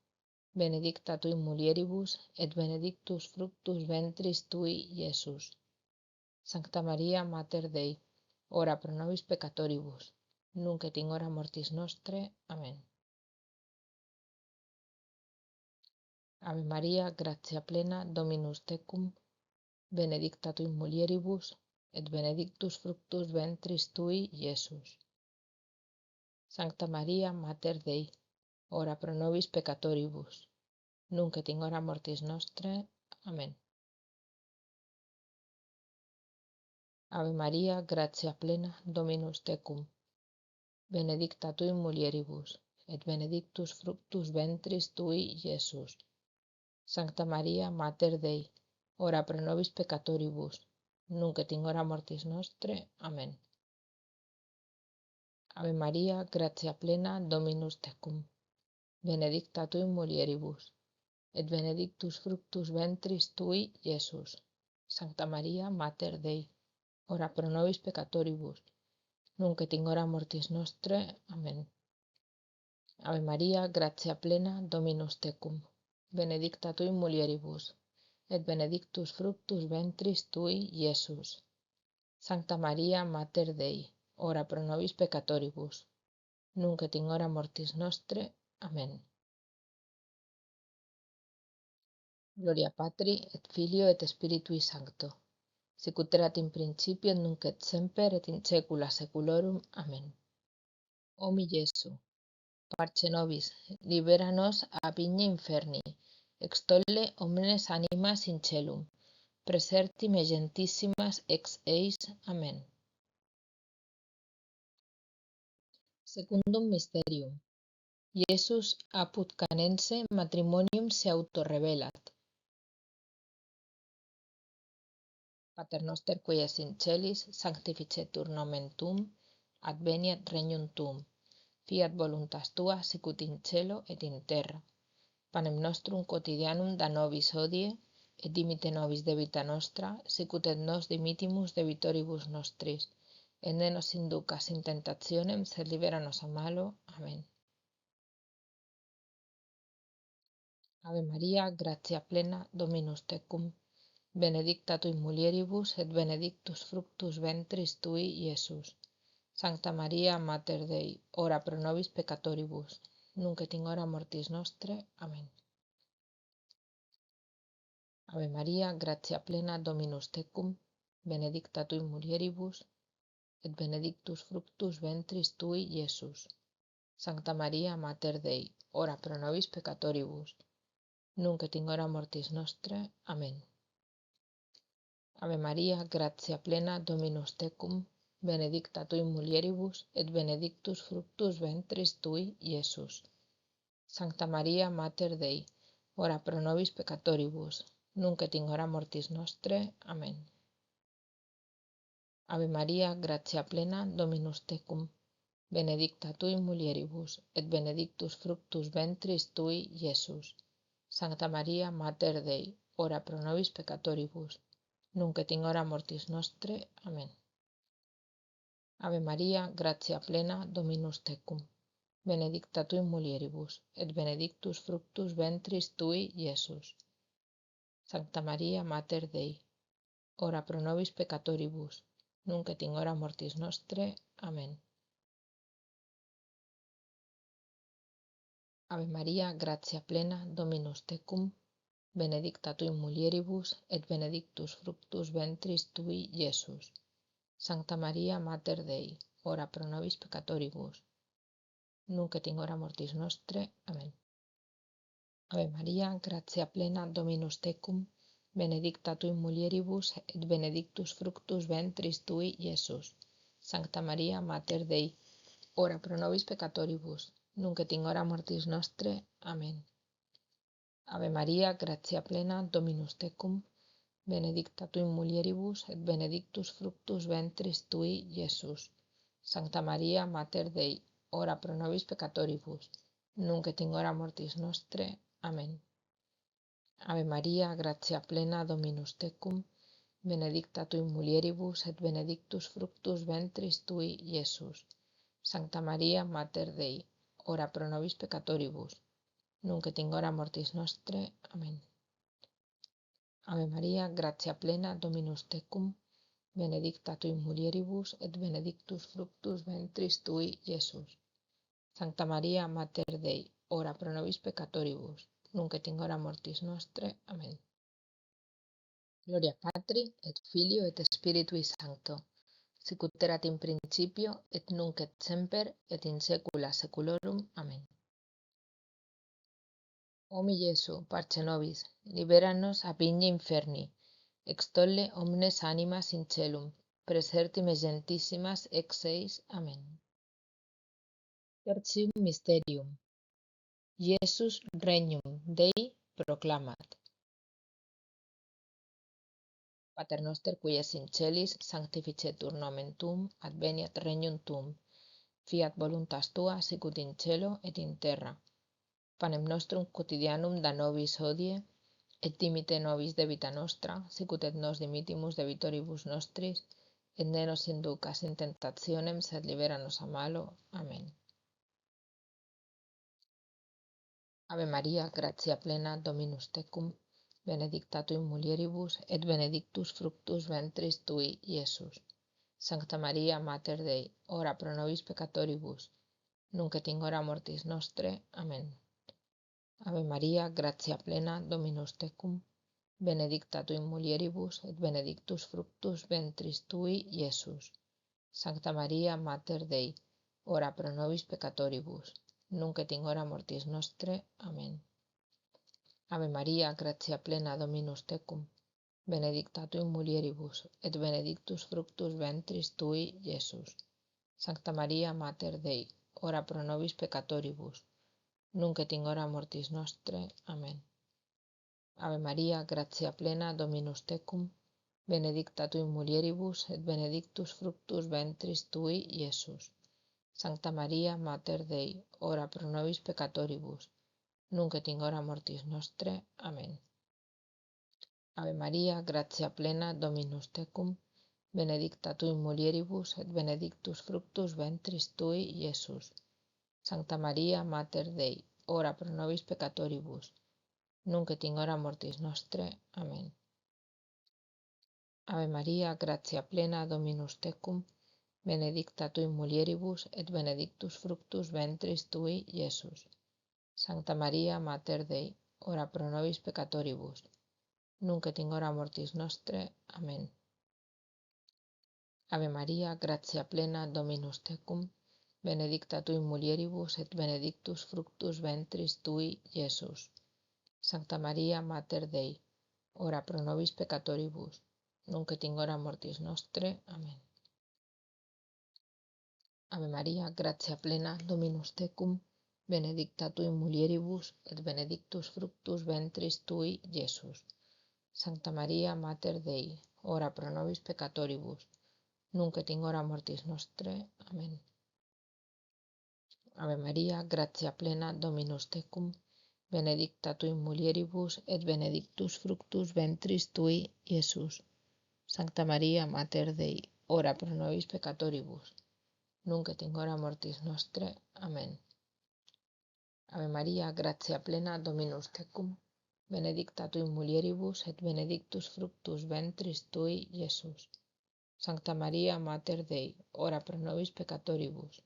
benedicta tu in mulieribus, et benedictus fructus ventris tui, Iesus. Sancta Maria, Mater Dei, ora pro nobis peccatoribus, nunc et in hora mortis nostre. Amen. Ave Maria, gratia plena, Dominus tecum, benedicta tu in mulieribus, et benedictus fructus ventris tui, Iesus. Sancta Maria, Mater Dei, ora pro nobis peccatoribus, nunc et in hora mortis nostre. Amen. Ave Maria, gratia plena, Dominus tecum, benedicta tu in mulieribus, et benedictus fructus ventris tui, Iesus. Sancta Maria, Mater Dei, ora pro nobis peccatoribus, nunc et in hora mortis nostre. Amen. Ave Maria, gratia plena, Dominus tecum. Benedicta tu in mulieribus, et benedictus fructus ventris tui, Iesus. Sancta Maria, Mater Dei, ora pro nobis peccatoribus, nunc et in hora mortis nostre. Amen. Ave Maria, gratia plena, Dominus tecum. Benedicta tu in mulieribus, et benedictus fructus ventris tui, Iesus. Sancta Maria, Mater Dei, ora pro nobis peccatoribus, nunc et in hora mortis nostre. Amen. Gloria Patri, et Filio, et Spiritui Sancto, sicut erat in principio, et nunc et semper, et in saecula saeculorum. Amen. O mi Iesu, parce nobis, libera nos a vigne inferni, extolle omnes animas in celum, preserti me gentissimas ex eis. Amen. Secundum mysterium. Iesus apud canense matrimonium se autorrevelat. Pater noster qui es in celis, sanctificetur nomen tuum, adveniat regnum tuum, fiat voluntas tua sicut in cielo et in terra. Panem nostrum quotidianum da nobis hodie, et dimite nobis debita nostra, sicut et nos dimittimus debitoribus nostris, et ne nos inducas in tentationem, sed libera nos a malo. Amen. Ave Maria, gratia plena, Dominus tecum, benedicta tu in mulieribus, et benedictus fructus ventris tui, Iesus. Sancta Maria, Mater Dei, ora pro nobis peccatoribus, nunc et in hora mortis nostre. Amen. Ave Maria, gratia plena, Dominus tecum, benedicta tu in mulieribus, et benedictus fructus ventris tui, Iesus. Sancta Maria, Mater Dei, ora pro nobis peccatoribus, nunc et in hora mortis nostre. Amen. Ave Maria, gratia plena, Dominus tecum, benedicta tu in mulieribus, et benedictus fructus ventris tui, Iesus. Sancta Maria, Mater Dei, ora pro nobis peccatoribus, nunc et in hora mortis nostre. Amen. Ave Maria, gratia plena, Dominus tecum, benedicta tu in mulieribus, et benedictus fructus ventris tui, Iesus. Sancta Maria, Mater Dei, ora pro nobis peccatoribus, nunc et in hora mortis nostre. Amen. Ave Maria, gratia plena, Dominus tecum, benedicta tu in mulieribus, et benedictus fructus ventris tui, Iesus. Sancta Maria, Mater Dei, ora pro nobis peccatoribus, nunc et in hora mortis nostre. Amen. Ave Maria, gratia plena, Dominus tecum, benedicta tu in mulieribus, et benedictus fructus ventris tui, Iesus. Sancta Maria, Mater Dei, ora pro nobis peccatoribus, nunc et in hora mortis nostre. Amen. Ave Maria, gratia plena, Dominus tecum, benedicta tu in mulieribus, et benedictus fructus ventris tui, Iesus. Sancta Maria, Mater Dei, ora pro nobis peccatoribus, nunc et in hora mortis nostre. Amen. Ave Maria, gratia plena, Dominus tecum, benedicta tu in mulieribus, et benedictus fructus ventris tui, Iesus. Sancta Maria, Mater Dei, ora pro nobis peccatoribus, nunc et in hora mortis nostre. Amen. Ave Maria, gratia plena, Dominus tecum, benedicta tu in mulieribus, et benedictus fructus ventris tui, Iesus. Sancta Maria, Mater Dei, ora pro nobis peccatoribus, nunc et in hora mortis nostre. Amen. Ave Maria, gratia plena, Dominus tecum, benedicta tu in mulieribus, et benedictus fructus ventris tui, Iesus. Sancta Maria, Mater Dei, ora pro nobis peccatoribus, nunc et in hora mortis nostre. Amen. Gloria Patri, et Filio, et Spiritui Sancto, sicut erat in principio, et nunc et semper, et in saecula saeculorum. Amen. O mi Iesu, parce nobis, libera nos a vigne inferni, extolle omnes animas in celum, preserti me gentissimas ex eis. Amen. Tertium mysterium. Iesus regnum Dei proclamat. Pater noster qui es in celis, sanctificetur nomen tuum, adveniat regnum tuum, Fiat voluntas tua sicut in cielo et in terra. Panem nostrum quotidianum da nobis hodie, et dimite nobis debita nostra, sicut et nos dimitimus debitoribus nostris, et ne nos inducas in tentationem, sed libera nos a malo. Amen. Ave Maria, gratia plena, Dominus tecum, benedicta tu in mulieribus, et benedictus fructus ventris tui, Iesus. Sancta Maria, Mater Dei, ora pro nobis peccatoribus, nunc et in hora mortis nostre. Amen. Ave Maria, gratia plena, Dominus tecum, benedicta tu in mulieribus, et benedictus fructus ventris tui, Iesus. Sancta Maria, Mater Dei, ora pro nobis peccatoribus, nunc et in hora mortis nostre. Amen. Ave Maria, gratia plena, Dominus tecum, benedicta tu in mulieribus, et benedictus fructus ventris tui, Iesus. Sancta Maria, Mater Dei, ora pro nobis peccatoribus, nunc et in hora mortis nostre. Amen. Ave Maria, gratia plena, Dominus tecum, benedicta tu in mulieribus, et benedictus fructus ventris tui, Iesus. Sancta Maria, Mater Dei, ora pro nobis peccatoribus, nunc et in hora mortis nostre. Amen. Ave Maria, gratia plena, Dominus tecum, benedicta tu in mulieribus, et benedictus fructus ventris tui, Iesus. Sancta Maria, Mater Dei, ora pro nobis peccatoribus, nunc et in hora mortis nostre. Amen. Ave Maria, gratia plena, Dominus tecum, benedicta tu in mulieribus, et benedictus fructus ventris tui, Iesus. Sancta Maria, Mater Dei, ora pro nobis peccatoribus, nunc et in hora mortis nostre. Amen. Ave Maria, gratia plena, Dominus tecum, benedicta tu in mulieribus, et benedictus fructus ventris tui, Iesus. Sancta Maria, Mater Dei, ora pro nobis peccatoribus, nunc et in hora mortis nostre. Amen. Ave Maria, gratia plena, Dominus tecum, benedicta tu in mulieribus, et benedictus fructus ventris tui, Iesus. Sancta Maria, Mater Dei, ora pro nobis peccatoribus, nunc et in hora mortis nostre. Amen. Ave Maria, gratia plena, Dominus tecum, benedicta tu in mulieribus, et benedictus fructus ventris tui, Iesus. Sancta Maria, Mater Dei, ora pro nobis peccatoribus, nunc et in hora mortis nostre. Amen. Ave Maria, gratia plena, Dominus tecum, benedicta tu in mulieribus, et benedictus fructus ventris tui, Iesus. Sancta Maria, Mater Dei, ora pro nobis peccatoribus,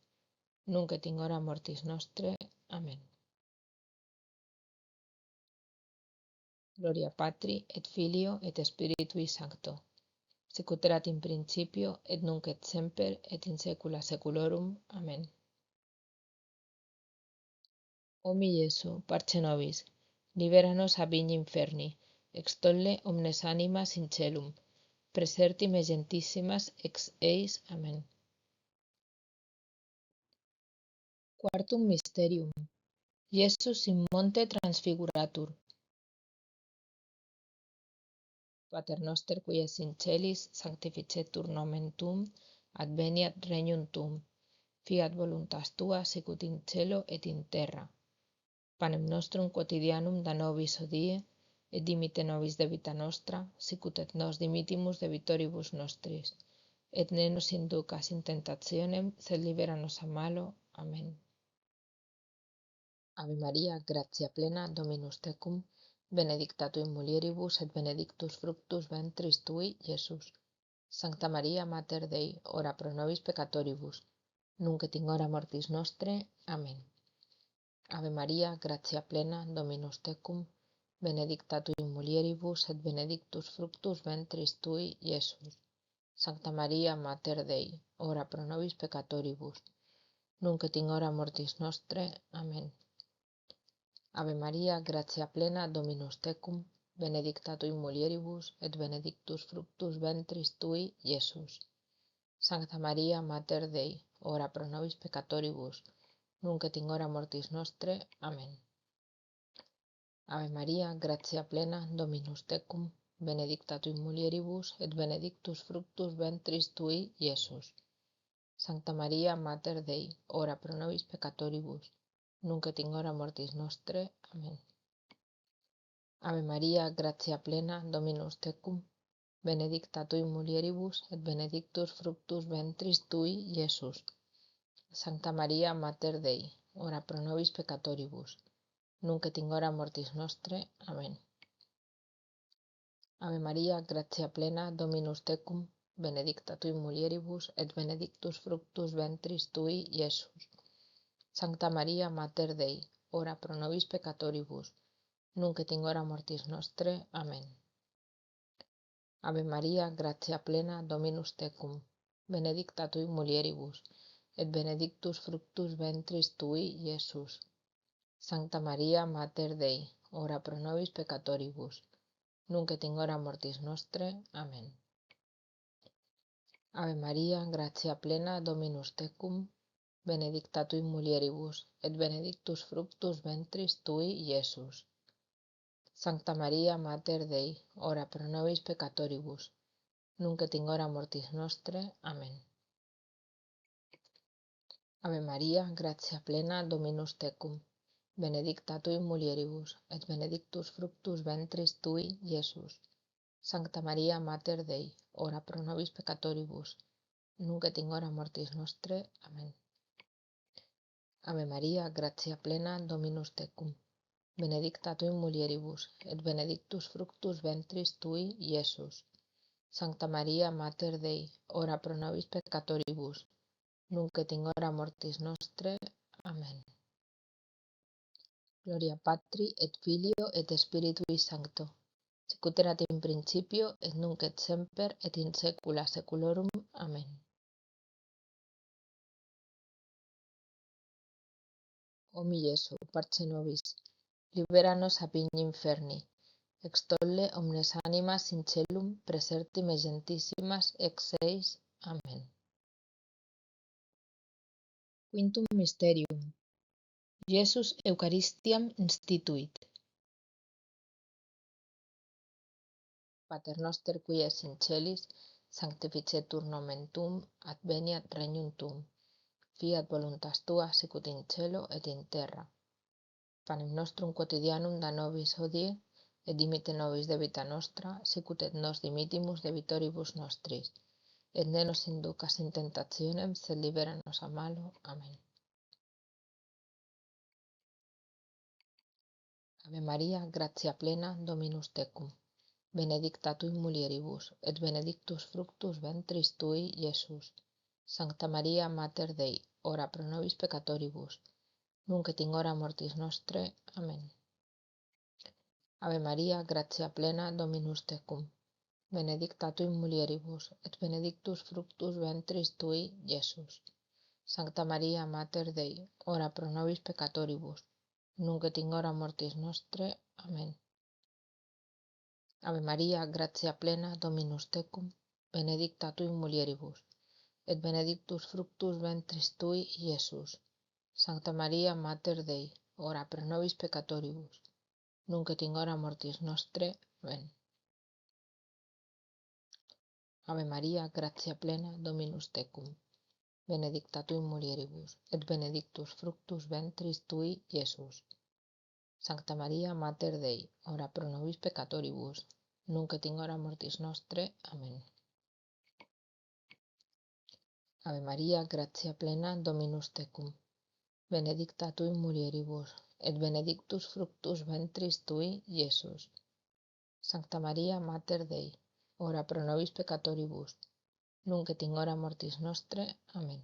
nunc et in hora mortis nostre. Amen. Gloria Patri, et Filio, et Spiritui Sancto, sicut erat in principio, et nunc et semper, et in saecula saeculorum. Amen. O mi Iesu, parce nobis, libera nos a vigni inferni, extolle omnes animas in celum, preserti me gentissimas ex eis. Amen. Quartum mysterium. Iesus in monte transfiguratur. Pater noster qui es in celis, sanctificetur nomen tuum, adveniat regnum tuum, fiat voluntas tua sicut in cielo et in terra. Panem nostrum quotidianum da nobis hodie, et dimite nobis debita nostra, sicut et nos dimitimus debitoribus nostris, et ne nos inducas in tentationem, sed libera nos a malo. Amen. Ave Maria, gratia plena, Dominus tecum, benedicta tu in mulieribus, et benedictus fructus ventris tui, Iesus. Sancta Maria, Mater Dei, ora pro nobis peccatoribus, nunc et in hora mortis nostre. Amen. Ave Maria, gratia plena, Dominus tecum, benedicta tu in mulieribus, et benedictus fructus ventris tui, Iesus. Sancta Maria, Mater Dei, ora pro nobis peccatoribus, nunc et in hora mortis nostre. Amen. Ave Maria, gratia plena, Dominus tecum, benedicta tu in mulieribus, et benedictus fructus ventris tui, Iesus. Sancta Maria, Mater Dei, ora pro nobis peccatoribus, nunc et in hora mortis nostre. Amen. Ave Maria, gratia plena, Dominus tecum, benedicta tu in mulieribus, et benedictus fructus ventris tui, Iesus. Sancta Maria, Mater Dei, ora pro nobis peccatoribus, nunc et in hora mortis nostre. Amen. Ave Maria, gratia plena, Dominus tecum, benedicta tui mulieribus, et benedictus fructus ventris tui, Iesus. Sancta Maria, Mater Dei, ora pro nobis peccatoribus, nunc et in hora mortis nostre. Amen. Ave Maria, gratia plena, Dominus tecum, benedicta tui mulieribus, et benedictus fructus ventris tui, Iesus. Sancta Maria, Mater Dei, ora pro nobis peccatoribus, nunc et in hora mortis nostre. Amen. Ave Maria, gratia plena, Dominus tecum, benedicta tui mulieribus, et benedictus fructus ventris tui, Iesus. Sancta Maria, Mater Dei, ora pro nobis peccatoribus, nunc et in hora mortis nostre. Amen. Ave Maria, gratia plena, Dominus tecum, benedicta tui mulieribus, et benedictus fructus ventris tui, Iesus. Sancta Maria, Mater Dei, ora pro nobis peccatoribus, nunc et in hora mortis nostre. Amen. Ave Maria, gratia plena, Dominus tecum, benedicta tui mulieribus, et benedictus fructus ventris tui, Iesus. Sancta Maria, Mater Dei, ora pro nobis peccatoribus, nunc et in hora mortis nostre. Amen. Ave Maria, gratia plena, Dominus tecum, benedicta tui mulieribus, et benedictus fructus ventris tui, Iesus. Sancta Maria, Mater Dei, ora pro nobis peccatoribus, nunc et in hora mortis nostre. Amen. Gloria Patri et Filio et Spiritui Sancto, sicut erat in principio et nunc et semper et in saecula saeculorum. Amen. O mi Iesu, parce nobis, libera-nos a pigni inferni, extolle omnes animas in celum, presertim et gentissimas ex seis. Amen. Quintum Mysterium. Jesus Eucharistiam instituit. Pater noster qui es in celis, sanctificetur nomen tuum, adveniat regnum tuum, fiat voluntas tua sicut in cielo et in terra. Panem nostrum quotidianum da nobis hodie, et dimite nobis debita nostra, sicut et nos dimittimus debitoribus nostris, et ne nos inducas in tentationem, sed libera-nos a malo. Amen. Ave Maria, gratia plena, Dominus tecum, benedicta tui mulieribus, et benedictus fructus ventris tui, Iesus. Sancta Maria, Mater Dei, ora pro nobis peccatoribus, nunc et in hora mortis nostre. Amen. Ave Maria, gratia plena, Dominus tecum, benedicta tui mulieribus, et benedictus fructus ventris tui, Iesus. Sancta Maria, Mater Dei, ora pro nobis peccatoribus, nunc et in hora mortis nostre. Amen. Ave Maria, gratia plena, Dominus tecum, benedicta tui mulieribus, et benedictus fructus ventris tui, Iesus. Sancta Maria, Mater Dei, ora pro nobis peccatoribus, nunc et in hora mortis nostre. Amen. Ave Maria, gratia plena, Dominus tecum, benedicta tui mulieribus, et benedictus fructus ventris tui, Iesus. Sancta Maria, Mater Dei, ora pro nobis peccatoribus, nunc et in hora mortis nostre. Amen. Ave Maria, gratia plena, Dominus tecum, benedicta tui mulieribus, et benedictus fructus ventris tui, Iesus. Sancta Maria, Mater Dei, ora pro nobis peccatoribus, nunc et in hora mortis nostre. Amen.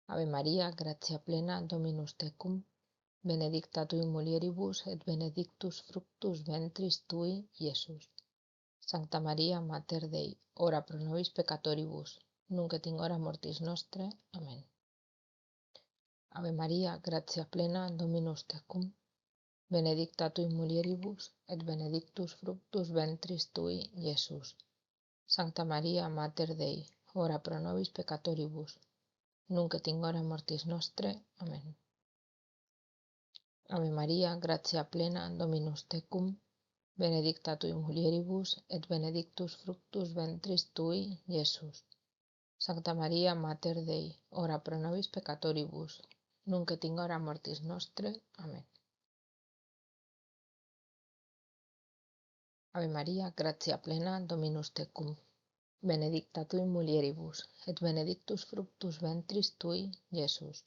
Ave Maria, gratia plena, Dominus tecum, benedicta tui mulieribus, et benedictus fructus ventris tui, Iesus. Sancta Maria, Mater Dei, ora pro nobis peccatoribus, nunc et in hora mortis nostre. Amen. Ave Maria, gratia plena, Dominus tecum, benedicta tui mulieribus, et benedictus fructus ventris tui, Iesus. Sancta Maria, Mater Dei, ora pro nobis peccatoribus, nunc et in hora mortis nostre. Amen. Ave Maria, gratia plena, Dominus tecum, benedicta tui mulieribus, et benedictus fructus ventris tui, Iesus. Sancta Maria, Mater Dei, ora pro nobis peccatoribus, nunc et in hora mortis nostre. Amen. Ave Maria, gratia plena, Dominus tecum, benedicta tui in mulieribus, et benedictus fructus ventris tui, Iesus.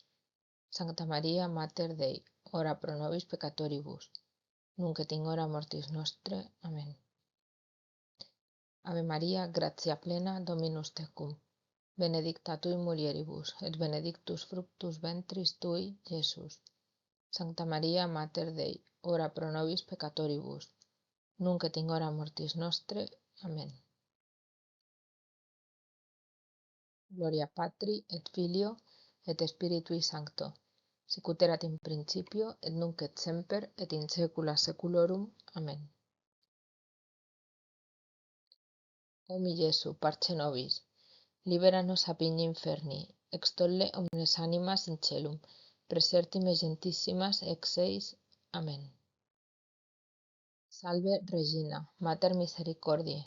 Sancta Maria, Mater Dei, ora pro nobis peccatoribus, nunc et in hora mortis nostre. Amen. Ave Maria, gratia plena, Dominus tecum, benedicta tui in mulieribus, et benedictus fructus ventris tui, Iesus. Sancta Maria, Mater Dei, ora pro nobis peccatoribus, nunc et in hora mortis nostre. Amen. Gloria Patri, et Filio, et Spiritui Sancto, sicut erat in principio, et nunc et semper, et in saecula saeculorum. Amen. O mi Iesu, parce nobis, libera nos a pigni inferni, extolle omnes animas in celum, presertime gentissimas ex eis. Amen. Salve Regina, Mater misericordiae,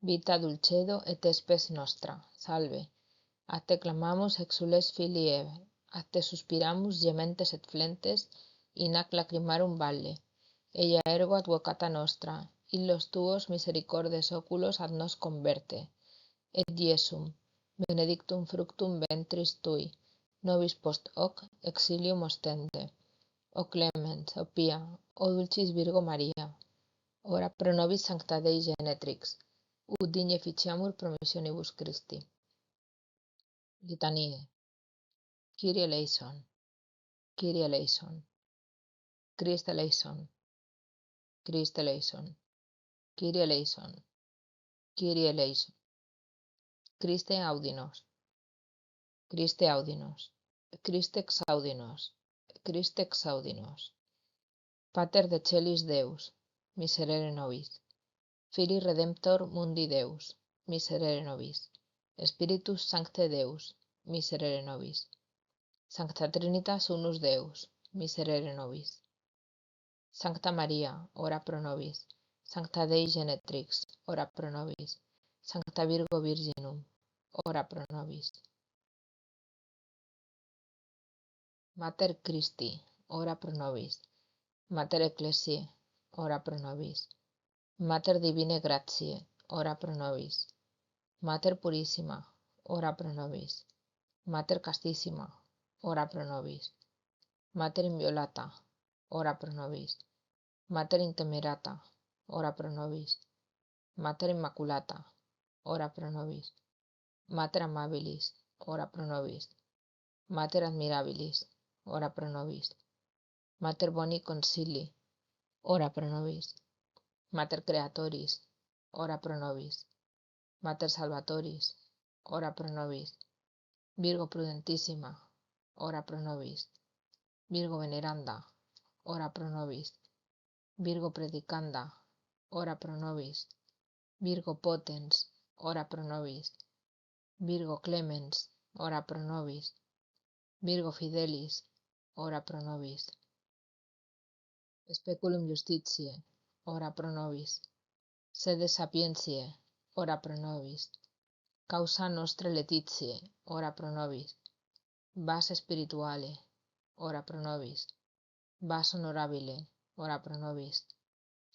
vita dulcedo et spes nostra. Salve. A te clamamus exules filii Eve, a te suspiramus gementes et flentes, in ac lacrimarum valle. Ella ergo advocata nostra, illos tuos misericordes oculos ad nos converte. Et Iesum, benedictum fructum ventris tui, nobis post hoc exilium ostende. O clemens, o pia, o dulcis Virgo Maria, ora pro nobis sancta Dei genetrix, ut digne ficiamur promissionibus Christi. Litanie. Kyrie eleison, Kyrie eleison, Christe eleison, Christe eleison, Kyrie eleison, Kyrie eleison, Christe audinos, Christe audinos, Christe exaudinos, Christe exaudinos. Pater de celis Deus, miserere nobis. Filii Redemptor mundi Deus, miserere nobis. Spiritus Sancte Deus, miserere nobis. Sancta Trinitas unus Deus, miserere nobis. Sancta Maria, ora pro nobis. Sancta Dei genetrix, ora pro nobis. Sancta Virgo Virginum, ora pro nobis. Mater Christi, ora pro nobis. Mater Ecclesiae, ora pro nobis. Mater Divinae Gratiae, ora pro nobis. Mater Purissima, ora pro nobis. Mater Castissima, ora pro nobis. Mater Inviolata, ora pro nobis. Mater Intemerata, ora pro nobis. Mater Immaculata, ora pro nobis. Mater Amabilis, ora pro nobis. Mater Admirabilis, ora pro nobis. Mater Boni Consilii, ora pro nobis. Mater Creatoris, ora pro nobis. Mater Salvatoris, ora pro nobis. Virgo Prudentissima, ora pro nobis. Virgo Veneranda, ora pro nobis. Virgo Predicanda, ora pro nobis. Virgo Potens, ora pro nobis. Virgo Clemens, ora pro nobis. Virgo Fidelis, ora pro nobis. Speculum Justitiae, ora pro nobis. Sede Sapientiae, ora pro nobis. Causa nostre Laetitiae, ora pro nobis. Vas Spirituale, ora pro nobis. Vas Honorabile, ora pro nobis.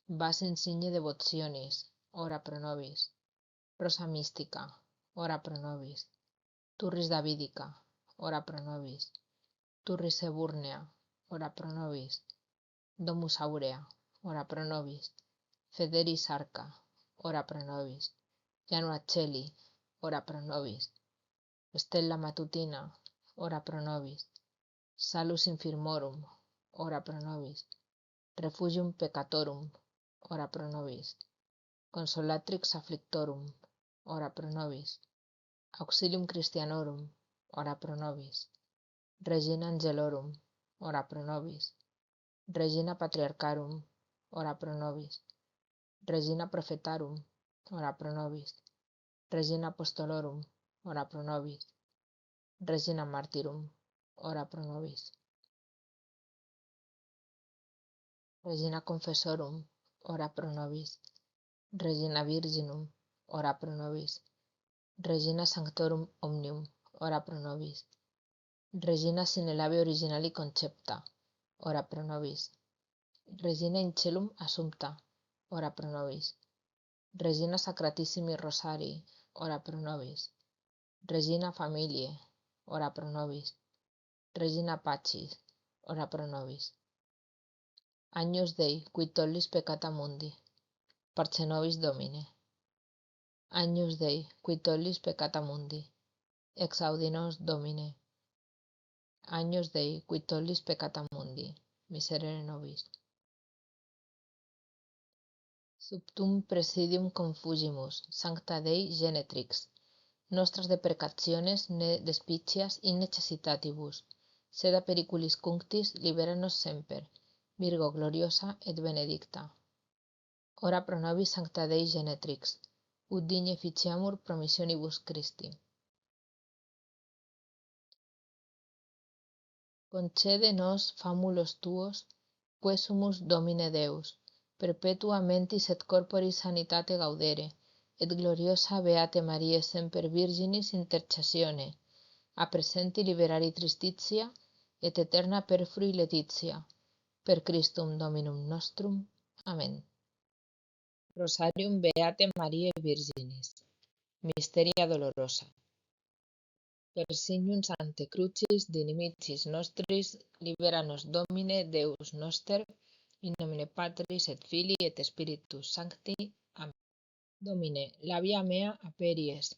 Vas Insigne Devotionis, ora pro nobis. Rosa Mystica, ora pro nobis. Turris Davidica, ora pro nobis. Turris Eburnea, ora pro nobis. Domus Aurea, ora pro nobis. Federis Arca, ora pro nobis. Janua Celi, ora pro nobis. Stella Matutina, ora pro nobis. Salus Infirmorum, ora pro nobis. Refugium Peccatorum, ora pro nobis. Consolatrix Afflictorum, ora pro nobis. Auxilium Christianorum, ora pro nobis. Regina Angelorum, ora pro nobis. Regina Patriarcharum, ora pro nobis. Regina Prophetarum, ora pro nobis. Regina Apostolorum, ora pro nobis. Regina Martyrum, ora pro nobis. Regina Confessorum, ora pro nobis. Regina Virginum, ora pro nobis. Regina Sanctorum Omnium, ora pro nobis. Regina sine labia originali concepta, ora pro nobis. Regina in celum assumpta, ora pro nobis. Regina Sacratissimi Rosarii, ora pro nobis. Regina Familiae, ora pro nobis. Regina Pacis, ora pro nobis. Agnus Dei, qui tollis peccata mundi, parce nobis Domine. Agnus Dei, qui tollis peccata mundi, exaudi nos Domine. Agnus Dei, qui tollis peccata mundi, miserere nobis. Subtum presidium confugimus, Sancta Dei Genetrix, nostras deprecationes ne despicias in necessitatibus, sed a periculis cunctis libera nos semper, Virgo gloriosa et benedicta. Ora pro nobis Sancta Dei Genetrix, ut digne ficiamur promissionibus Christi. Concede nos famulos tuos, quesumus Domine Deus, perpetua mentis et corporis sanitate gaudere, et gloriosa Beate Mariae semper Virginis intercessione, a presenti liberari tristitia, et eterna perfrui letitia, per Christum Dominum nostrum. Amen. Rosarium Beate Mariae Virginis. Mysteria dolorosa. Per signum Sancte Crucis dinamicis nostris, libera nos Domine Deus noster, in nomine Patris et Filii et Spiritus Sancti. Amen. Domine, labia mea aperies,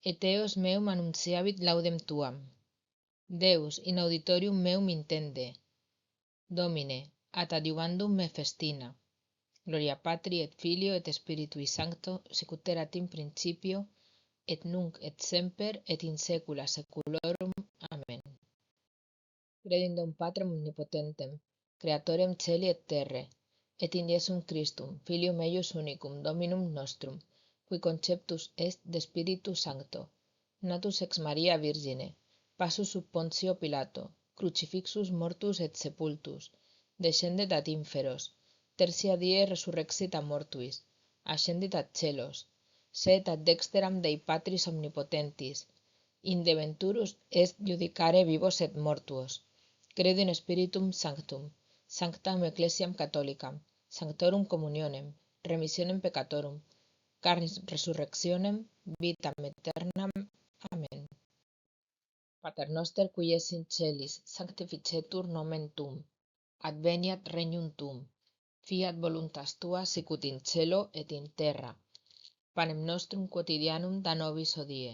et eos meum annunciavit laudem tuam. Deus, in auditorium meum intende. Domine, ad adiuvandum me festina. Gloria Patri et Filio et Spiritui Sancto, sicut erat in principio, et nunc et semper et in saecula saeculorum. Amen. Credo in Deum Patrem omnipotentem, Creatorem celi et terre, et in Iesum Christum, Filium eius unicum, Dominum nostrum, qui conceptus est de Spiritu Sancto, natus ex Maria Virgine, passus sub Pontio Pilato, crucifixus mortus et sepultus, descendit ad inferos, tertia die resurrexit a mortuis, ascendit ad celos, set ad dexteram Dei Patris omnipotentis, inde venturus est judicare vivos et mortuos. Credo in Spiritum Sanctum, Sanctam Ecclesiam Catholicam, Sanctorum Communionem, remissionem peccatorum, carnis resurrectionem, vitam aeternam. Amen. Pater noster qui es in celis, sanctificetur nomen tuum, adveniat regnum tuum, fiat voluntas tua sicut in cielo et in terra. Panem nostrum quotidianum da nobis hodie,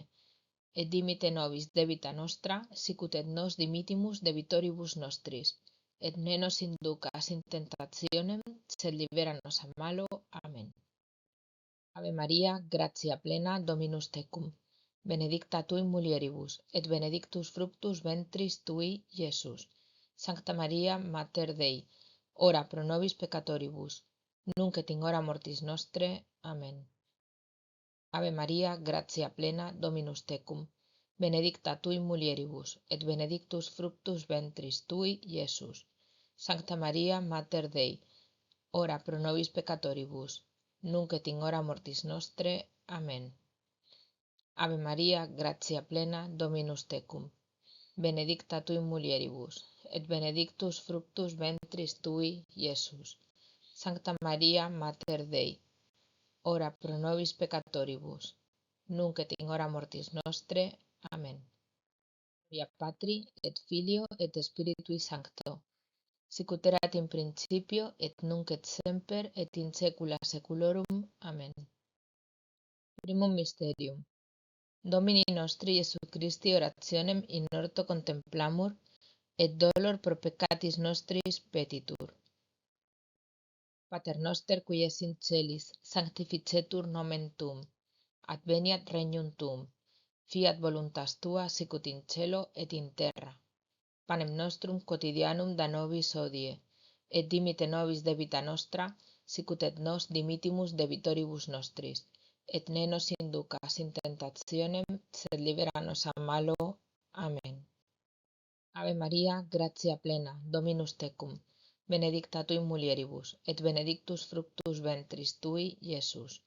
et dimite nobis debita nostra, sicut et nos dimitimus debitoribus nostris, et ne nos inducas in tentationem, sed libera nos a malo. Amen. Ave Maria, gratia plena, Dominus tecum, benedicta tui mulieribus, et benedictus fructus ventris tui, Iesus. Sancta Maria, Mater Dei, ora pro nobis peccatoribus, nunc et in hora mortis nostre. Amen. Ave Maria, gratia plena, Dominus tecum, benedicta tui mulieribus, et benedictus fructus ventris tui, Iesus. Sancta Maria, Mater Dei, ora pro nobis peccatoribus, nunc et in hora mortis nostre. Amen. Ave Maria, gratia plena, Dominus tecum, benedicta tui mulieribus, et benedictus fructus ventris tui, Iesus. Sancta Maria, Mater Dei, ora pro nobis peccatoribus, nunc et in hora mortis nostre. Amen. Gloria Patri et Filio et Spiritui Sancto, sicut erat in principio et nunc et semper et in saecula saeculorum. Amen. Primum mysterium. Domini nostri Iesu Christi orationem in orto contemplamur, et dolor pro peccatis nostris petitur. Pater noster qui es in celis, sanctificetur nomen tuum, adveniat regnum tuum, fiat voluntas tua sicut in cielo et in terra. Panem nostrum quotidianum da nobis hodie, et dimite nobis debita nostra, sicut et nos dimitimus debitoribus nostris, et ne nos inducas in tentationem, sed libera nos a malo. Amen. Ave Maria, gratia plena, Dominus tecum, benedicta tui mulieribus, et benedictus fructus ventris tui, Iesus.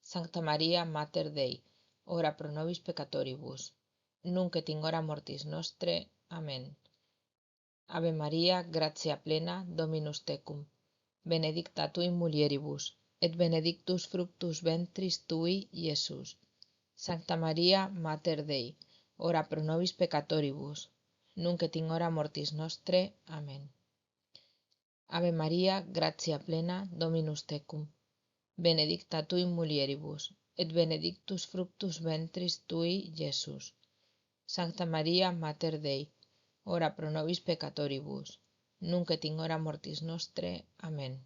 Sancta Maria, Mater Dei, ora pro nobis peccatoribus, nunc et in hora mortis nostre. Amen. Ave Maria, gratia plena, Dominus tecum, benedicta tu in mulieribus, et benedictus fructus ventris tui, Iesus. Sancta Maria, Mater Dei, ora pro nobis peccatoribus, nunc et in hora mortis nostre. Amen. Ave Maria, gratia plena, Dominus tecum, benedicta tu in mulieribus, et benedictus fructus ventris tui, Iesus. Sancta Maria, Mater Dei, ora pro nobis peccatoribus, nunc et in hora mortis nostre. Amen.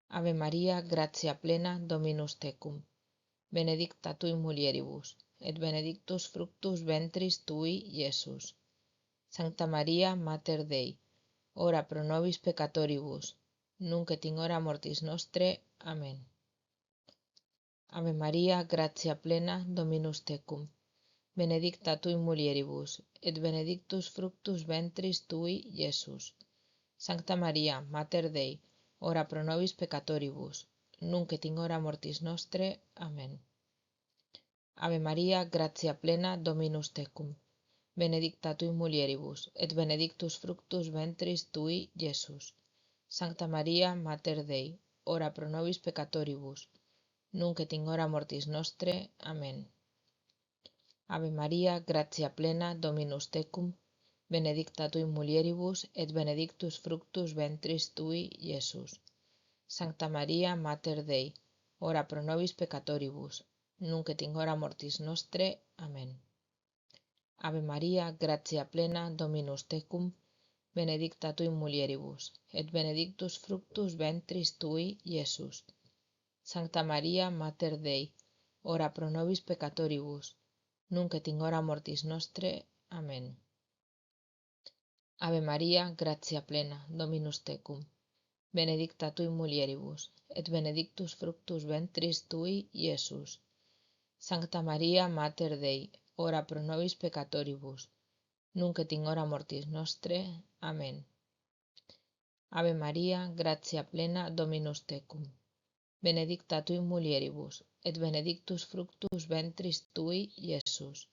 Ave Maria, gratia plena, Dominus tecum, benedicta tu in mulieribus, et benedictus fructus ventris tui, Iesus. Sancta Maria, Mater Dei, ora pro nobis peccatoribus, nunc et in hora mortis nostre. Amen. Ave Maria, gratia plena, Dominus tecum, benedicta tu in mulieribus, et benedictus fructus ventris tui, Iesus. Sancta Maria, Mater Dei, ora pro nobis peccatoribus, nunc et in hora mortis nostre. Amen. Ave Maria, gratia plena, Dominus tecum, benedicta tu in mulieribus, et benedictus fructus ventris tui, Iesus. Sancta Maria, Mater Dei, ora pro nobis peccatoribus, nunc et in hora mortis nostre. Amen. Ave Maria, gratia plena, Dominus tecum, benedicta tu in mulieribus, et benedictus fructus ventris tui, Iesus. Sancta Maria, Mater Dei, ora pro nobis peccatoribus, nunc et in hora mortis nostre. Amen. Ave Maria, gratia plena, Dominus tecum, benedicta tu in mulieribus, et benedictus fructus ventris tui, Iesus. Sancta Maria, Mater Dei, ora pro nobis peccatoribus, nunc et in hora mortis nostre. Amen. Ave Maria, gratia plena, Dominus tecum, benedicta tu in mulieribus, et benedictus fructus ventris tui, Iesus. Sancta Maria, Mater Dei, ora pro nobis peccatoribus, nunc et in hora mortis nostre. Amen. Ave Maria, gratia plena, Dominus tecum, benedicta tu in mulieribus, et benedictus fructus ventris tui, Iesus.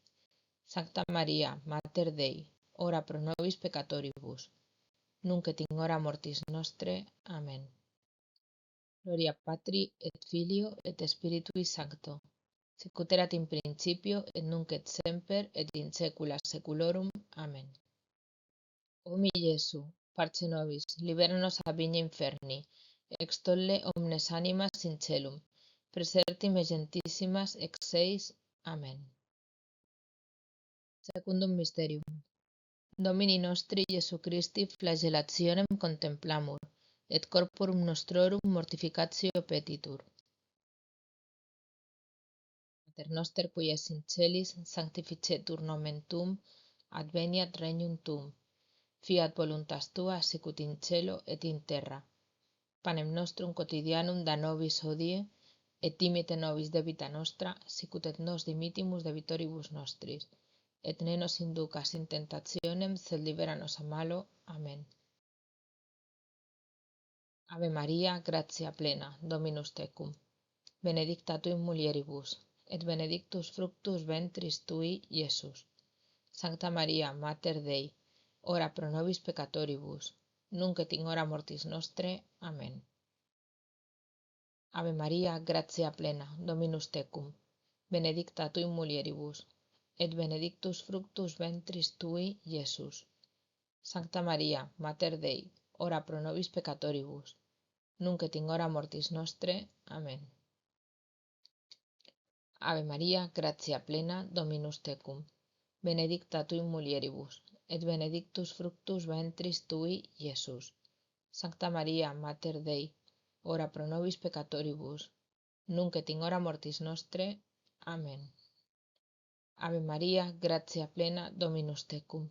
Sancta Maria, Mater Dei, ora pro nobis peccatoribus, nunc et in hora mortis nostre. Amen. Gloria Patri et Filio et Spiritui Sancto, sicut erat in principio et nunc et semper et in saecula saeculorum. Amen. O mi Iesu, parce nobis, libera nos a vigna inferni, extolle omnes animas in celum, preserti me gentissimas ex seis. Amen. Secundum mysterium. Domini nostri Iesu Christi flagellationem contemplamur, et corporum nostrorum mortificatio petitur. Mater noster qui es in celis, sanctificetur nomen tuum, adveniat regnum tuum, fiat voluntas tua sicut in cielo et in terra. Panem nostrum quotidianum da nobis hodie, et dimite nobis debita nostra, sicut et nos dimitimus debitoribus nostris, et ne nos inducas in tentationem, sed libera nos a malo. Amen. Ave Maria, gratia plena, Dominus tecum, benedicta tu in mulieribus, et benedictus fructus ventris tui, Iesus. Sancta Maria, Mater Dei, ora pro nobis peccatoribus, nunc et in hora mortis nostre. Amen. Ave Maria, gratia plena, Dominus tecum, benedicta tu in mulieribus, et benedictus fructus ventris tui, Iesus. Sancta Maria, Mater Dei, ora pro nobis peccatoribus, nunc et in hora mortis nostre. Amen. Ave Maria, gratia plena, Dominus tecum, benedicta tu in mulieribus, et benedictus fructus ventris tui, Iesus. Sancta Maria, Mater Dei, ora pro nobis peccatoribus, nunc et in hora mortis nostre. Amen. Ave Maria, gratia plena, Dominus tecum,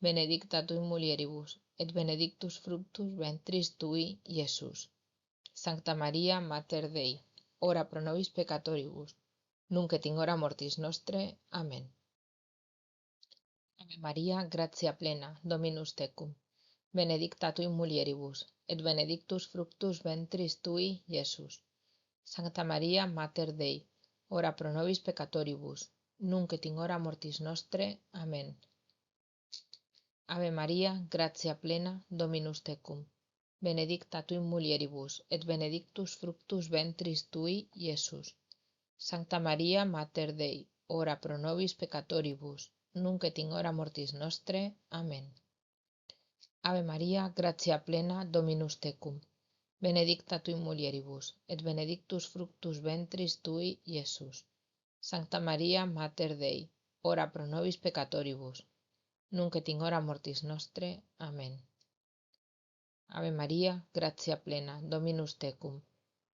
benedicta tu in mulieribus, et benedictus fructus ventris tui, Iesus. Sancta Maria, Mater Dei, ora pro nobis peccatoribus, nunc et in hora mortis nostre. Amen. Ave Maria, gratia plena, Dominus tecum, benedicta tu in mulieribus, et benedictus fructus ventris tui, Iesus. Sancta Maria, Mater Dei, ora pro nobis peccatoribus, nunc et in hora mortis nostre. Amen. Ave Maria, gratia plena, Dominus tecum. Benedicta tu in mulieribus, et benedictus fructus ventris tui, Iesus. Sancta Maria, Mater Dei, ora pro nobis peccatoribus, nunc et in hora mortis nostre. Amen. Ave Maria, gratia plena, Dominus tecum. Benedicta tu in mulieribus, et benedictus fructus ventris tui, Iesus. Sancta Maria, Mater Dei, ora pro nobis peccatoribus, nunc et in hora mortis nostre. Amen. Ave Maria, gratia plena, Dominus tecum.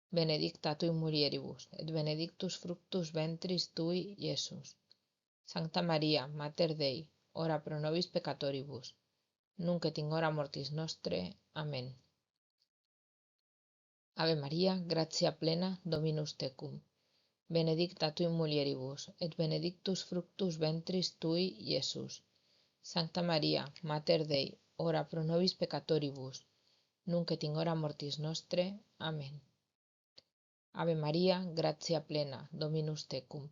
Benedicta tu in mulieribus, et benedictus fructus ventris tui, Iesus. Sancta Maria, Mater Dei, ora pro nobis peccatoribus, nunc et in hora mortis nostre. Amen. Ave Maria, gratia plena, Dominus tecum. Benedicta tu in mulieribus, et benedictus fructus ventris tui, Iesus. Sancta Maria, Mater Dei, ora pro nobis peccatoribus, nunc et in hora mortis nostre. Amen. Ave Maria, gratia plena, Dominus tecum.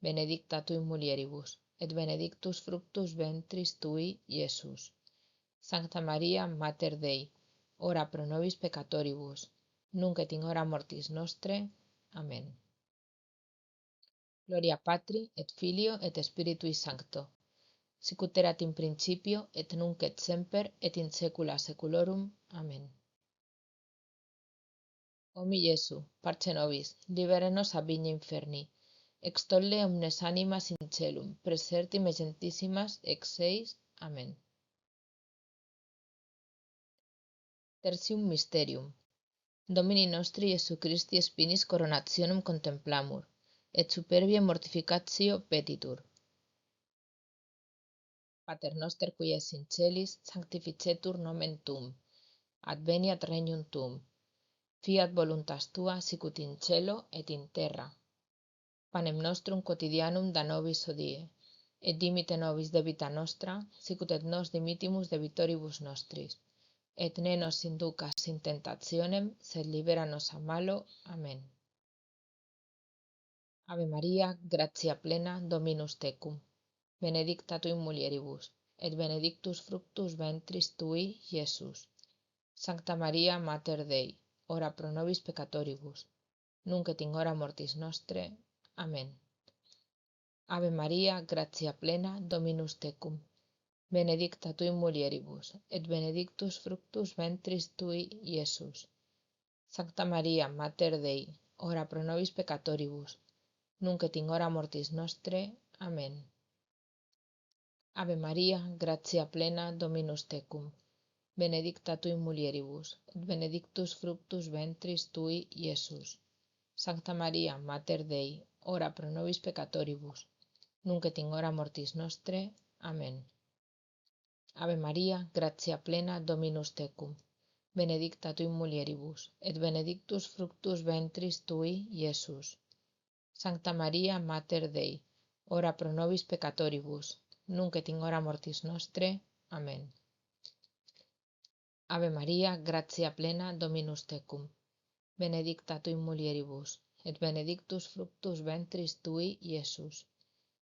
Benedicta tu in mulieribus, et benedictus fructus ventris tui, Iesus. Sancta Maria, Mater Dei, ora pro nobis peccatoribus, nunc et in hora mortis nostre. Amen. Gloria Patri, et Filio, et Spiritui Sancto, sicut erat in principio, et nunc et semper, et in saecula saeculorum. Amen. O mi Iesu, parce nobis, libere nos ab vigna inferni, extolle omnes animas in celum, preserti me gentissimas ex seis. Amen. Tertium Mysterium. Domini nostri Iesu Christi spinis coronationem contemplamur, et superbie mortificatio petitur. Pater noster qui es in celis, sanctificetur nomen tuum, adveniat regnum tuum, fiat voluntas tua sicut in cielo et in terra. Panem nostrum quotidianum da nobis hodie, et dimite nobis debita nostra, sicut et nos dimitimus debitoribus nostris, et ne nos inducas in tentationem, sed libera nos a malo. Amen. Ave Maria, gratia plena, Dominus tecum. Benedicta tu in mulieribus, et benedictus fructus ventris tui, Iesus. Sancta Maria, Mater Dei, ora pro nobis peccatoribus, nunc et in hora mortis nostre. Amen. Ave Maria, gratia plena, Dominus tecum. Benedicta tu in mulieribus, et benedictus fructus ventris tui, Iesus. Sancta Maria, Mater Dei, ora pro nobis peccatoribus, nunc et in hora mortis nostre. Amen. Ave Maria, gratia plena, Dominus tecum. Benedicta tu in mulieribus, et benedictus fructus ventris tui, Iesus. Sancta Maria, Mater Dei, ora pro nobis peccatoribus, nunc et in hora mortis nostre. Amen. Ave Maria, gratia plena, Dominus tecum. Benedicta tu in mulieribus, et benedictus fructus ventris tui, Iesus. Sancta Maria, Mater Dei, ora pro nobis peccatoribus, nunc et in hora mortis nostre. Amen. Ave Maria, gratia plena, Dominus tecum. Benedicta tu in mulieribus, et benedictus fructus ventris tui, Iesus.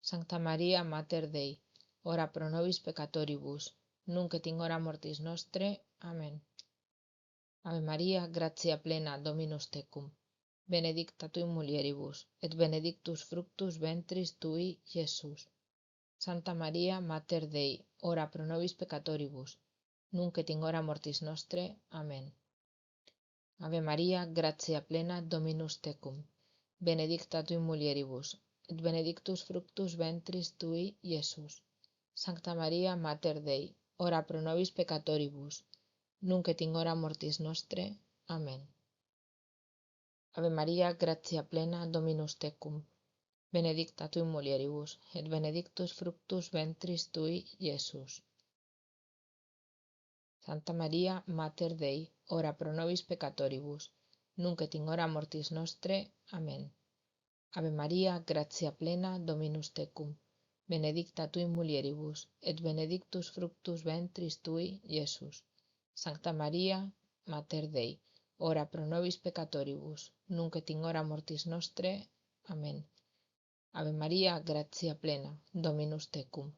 Sancta Maria, Mater Dei, ora pro nobis peccatoribus, nunc et in hora mortis nostre. Amen. Ave Maria, gratia plena, Dominus tecum. Benedicta tu in mulieribus, et benedictus fructus ventris tui, Iesus. Santa Maria, Mater Dei, ora pro nobis peccatoribus, nunc et in hora mortis nostre. Amen. Ave Maria, gratia plena, Dominus tecum. Benedicta tu in mulieribus, et benedictus fructus ventris tui, Iesus. Sancta Maria, Mater Dei, ora pro nobis peccatoribus, nunc et in hora mortis nostre. Amen. Ave Maria, gratia plena, Dominus tecum. Benedicta tu in mulieribus, et benedictus fructus ventris tui, Iesus. Santa Maria, Mater Dei, ora pro nobis peccatoribus, nunc et in hora mortis nostre. Amen. Ave Maria, gratia plena, Dominus tecum. Benedicta tu in mulieribus, et benedictus fructus ventris tui, Iesus. Sancta Maria, Mater Dei, ora pro nobis peccatoribus, nunc et in hora mortis nostre. Amen. Ave Maria, gratia plena, Dominus tecum,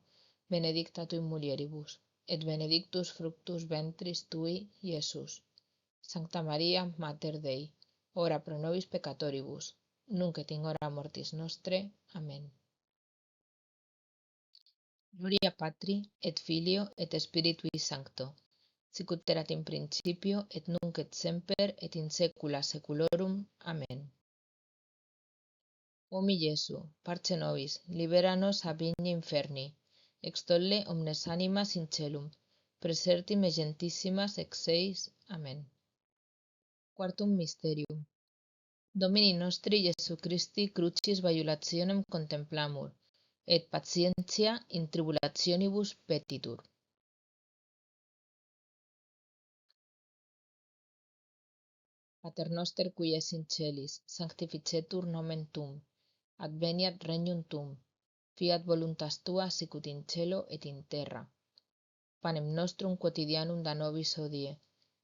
benedicta tu in mulieribus, et benedictus fructus ventris tui, Iesus. Sancta Maria, Mater Dei, ora pro nobis peccatoribus, nunc et in hora mortis nostre. Amen. Gloria Patri, et Filio, et Spiritui Sancto, sicut erat in principio, et nunc et semper, et in saecula saeculorum. Amen. O mi Iesu, parce nobis, libera nos a vigni inferni, extolle omnes animas in celum, preserti me gentissimas ex seis. Amen. Quartum mysterium. Domini nostri Iesu Christi crucis violationem contemplamur, et patientia in tribulationibus petitur. Pater noster qui es in celis, sanctificetur nomen tuum, adveniat regnum tuum, fiat voluntas tua sicut in cielo et in terra. Panem nostrum quotidianum da nobis hodie,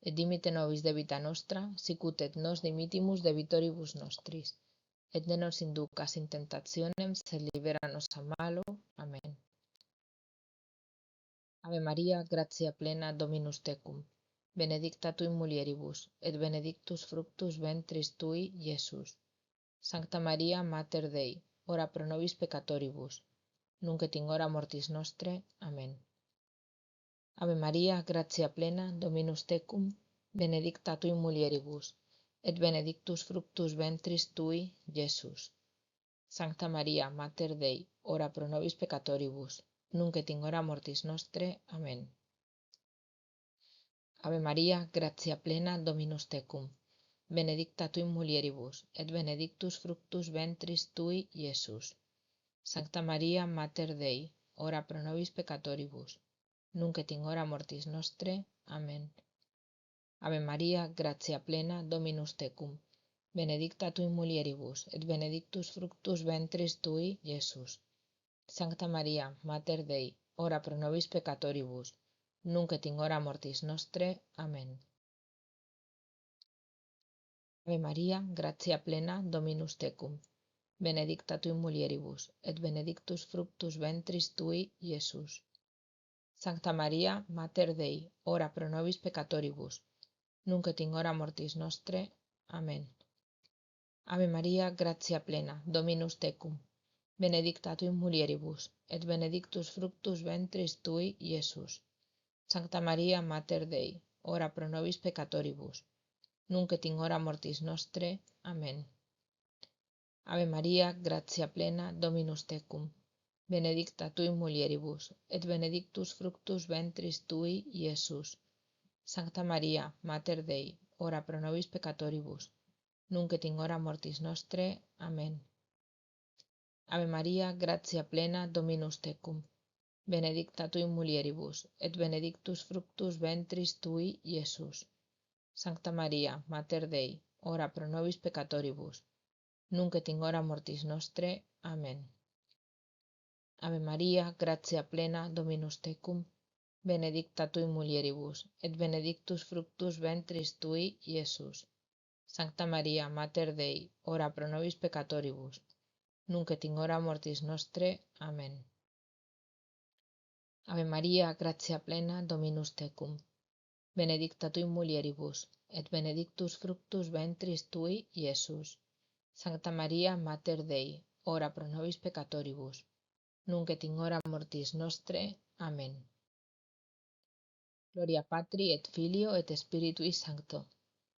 et dimite nobis debita nostra, sicut et nos dimitimus debitoribus nostris, et ne nos inducas in tentationem, sed libera nos a malo. Amen. Ave Maria, gratia plena, Dominus tecum, benedicta tu in mulieribus, et benedictus fructus ventris tui, Iesus. Sancta Maria, Mater Dei, ora pro nobis peccatoribus, nunc et in hora mortis nostre. Amen. Ave Maria, gratia plena, Dominus tecum, benedicta tu in mulieribus, et benedictus fructus ventris tui, Iesus. Sancta Maria, Mater Dei, ora pro nobis peccatoribus, nunc et in hora mortis nostre. Amen. Ave Maria, gratia plena, Dominus tecum, benedicta tu in mulieribus, et benedictus fructus ventris tui, Iesus. Sancta Maria, Mater Dei, ora pro nobis peccatoribus, nunc et in hora mortis nostre. Amen. Ave Maria, gratia plena, Dominus tecum, benedicta tu in mulieribus, et benedictus fructus ventris tui, Iesus. Sancta Maria, Mater Dei, ora pro nobis peccatoribus, nunc et in hora mortis nostre. Amen. Ave Maria, gratia plena, Dominus tecum, benedicta tu in mulieribus, et benedictus fructus ventris tui, Iesus. Sancta Maria, Mater Dei, ora pro nobis peccatoribus, nunc et in hora mortis nostre. Amen. Ave Maria, gratia plena, Dominus tecum, benedicta tu in mulieribus, et benedictus fructus ventris tui, Iesus. Sancta Maria, Mater Dei, ora pro nobis peccatoribus, nunc et in hora mortis nostre. Amen. Ave Maria, gratia plena, Dominus tecum, benedicta tu in mulieribus, et benedictus fructus ventris tui, Iesus. Sancta Maria, Mater Dei, ora pro nobis peccatoribus, nunc et in hora mortis nostre. Amen. Ave Maria, gratia plena, Dominus tecum, benedicta tu in mulieribus, et benedictus fructus ventris tui, Iesus. Sancta Maria, Mater Dei, ora pro nobis peccatoribus, nunc et in hora mortis nostre. Amen. Ave Maria, gratia plena, Dominus tecum, benedicta tu in mulieribus, et benedictus fructus ventris tui, Iesus. Sancta Maria, Mater Dei, ora pro nobis peccatoribus, nunc et in hora mortis nostre. Amen. Ave Maria, gratia plena, Dominus tecum, benedicta tu in mulieribus, et benedictus fructus ventris tui, Iesus. Sancta Maria, Mater Dei, ora pro nobis peccatoribus, nunc et in hora mortis nostre. Amen. Gloria Patri et Filio et Spiritui Sancto,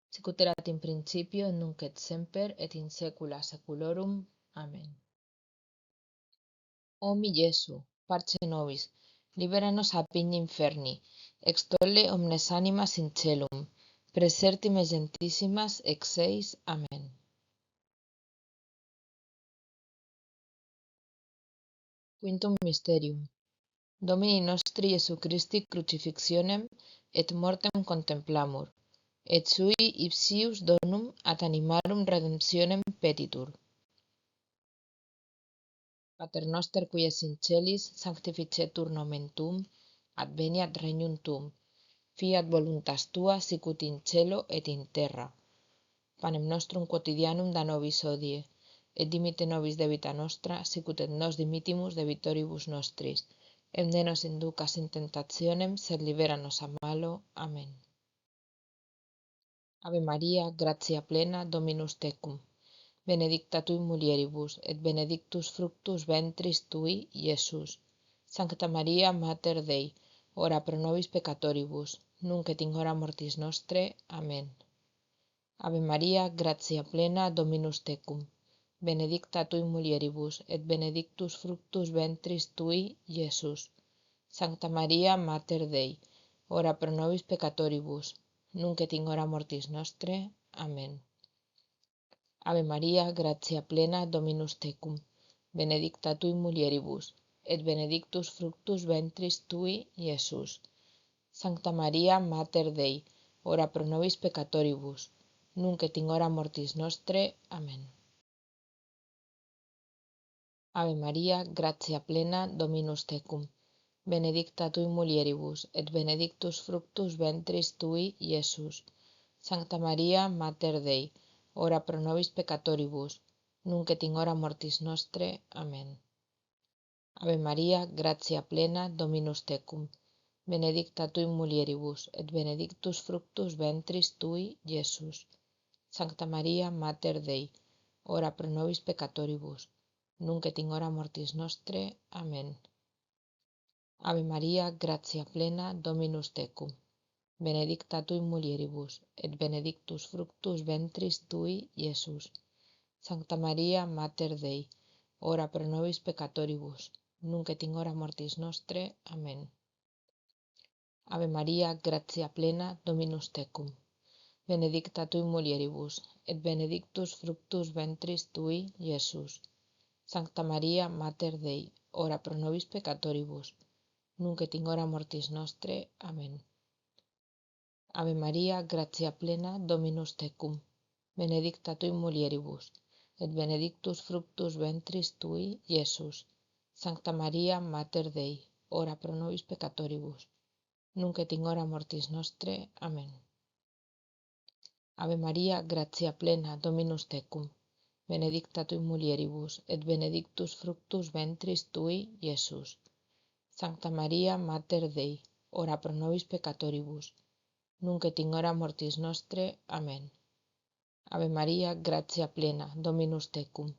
sicut erat in principio, nunc et semper, et in saecula saeculorum. Amen. O mi Iesu, parce nobis, libera nos a vigni inferni, extolle omnes animas in celum, preserti me gentissimas ex seis. Amen. Quintum mysterium. Domini nostri Iesu Christi crucifixionem et mortem contemplamur, et sui ipsius donum ad animarum redemptionem petitur. Pater noster qui es in celis, sanctificetur nomen tuum, adveniat regnum tuum, fiat voluntas tua sicut in cielo et in terra. Panem nostrum quotidianum da nobis hodie, et dimite nobis debita nostra, sicut et nos dimitimus debitoribus nostris. Et ne nos inducas in tentationem, sed libera nos a malo. Amen. Ave Maria, gratia plena, Dominus tecum. Benedicta tui mulieribus, et benedictus fructus ventris tui, Iesus. Sancta Maria, Mater Dei, ora pro nobis peccatoribus, nunc et in hora mortis nostre. Amen. Ave Maria, gratia plena, Dominus tecum. Benedicta tui mulieribus, et benedictus fructus ventris tui, Iesus. Sancta Maria, Mater Dei, ora pro nobis peccatoribus, nunc et in hora mortis nostre. Amen. Ave Maria, gratia plena, Dominus tecum. Benedicta tui mulieribus, et benedictus fructus ventris tui, Iesus. Sancta Maria, Mater Dei, ora pro nobis peccatoribus, nunc et in hora mortis nostre. Amen. Ave Maria, gratia plena, Dominus tecum. Benedicta tui mulieribus, et benedictus fructus ventris tui, Iesus. Sancta Maria, Mater Dei, ora pro nobis peccatoribus, nunc et in hora mortis nostre. Amen. Ave Maria, gratia plena, Dominus tecum. Benedicta tui mulieribus, et benedictus fructus ventris tui, Iesus. Sancta Maria, Mater Dei, ora pro nobis peccatoribus, nunc et in hora mortis nostre. Amen. Ave Maria, gratia plena, Dominus tecum. Benedicta tui mulieribus, et benedictus fructus ventris tui, Iesus. Sancta Maria, Mater Dei, ora pro nobis peccatoribus, nunc et in hora mortis nostre. Amen. Ave Maria, gratia plena, Dominus tecum. Benedicta tui mulieribus, et benedictus fructus ventris tui, Iesus. Sancta Maria, Mater Dei, ora pro nobis peccatoribus, nunc et in hora mortis nostre. Amen. Ave Maria, gratia plena, Dominus tecum. Benedicta tui mulieribus, et benedictus fructus ventris tui, Iesus. Sancta Maria, Mater Dei, ora pro nobis peccatoribus, nunc et in hora mortis nostre. Amen. Ave Maria, gratia plena, Dominus tecum. Benedicta tui mulieribus, et benedictus fructus ventris tui, Iesus. Sancta Maria, Mater Dei, ora pro nobis peccatoribus, nunc et in hora mortis nostre. Amen. Ave Maria, gratia plena, Dominus tecum.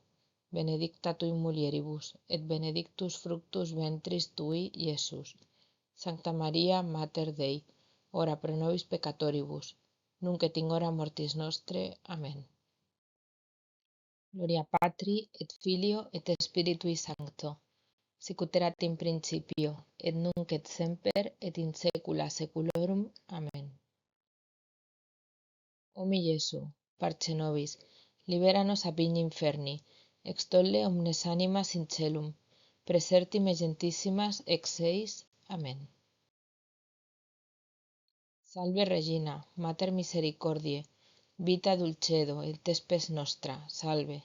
Benedicta tui mulieribus, et benedictus fructus ventris tui, Iesus. Sancta Maria, Mater Dei, ora pro nobis peccatoribus, nunc et in hora mortis nostre. Amen. Gloria Patri, et Filio, et Spiritui Sancto, sicut erat in principio, et nunc et semper, et in saecula saeculorum. Amen. O mi Iesu, parce nobis, libera-nos a vigni inferni, extolle omnes animas in celum, preserti me gentissimas ex eis. Amen. Salve Regina, Mater misericordiae, vita dulcedo, et spes nostra, salve.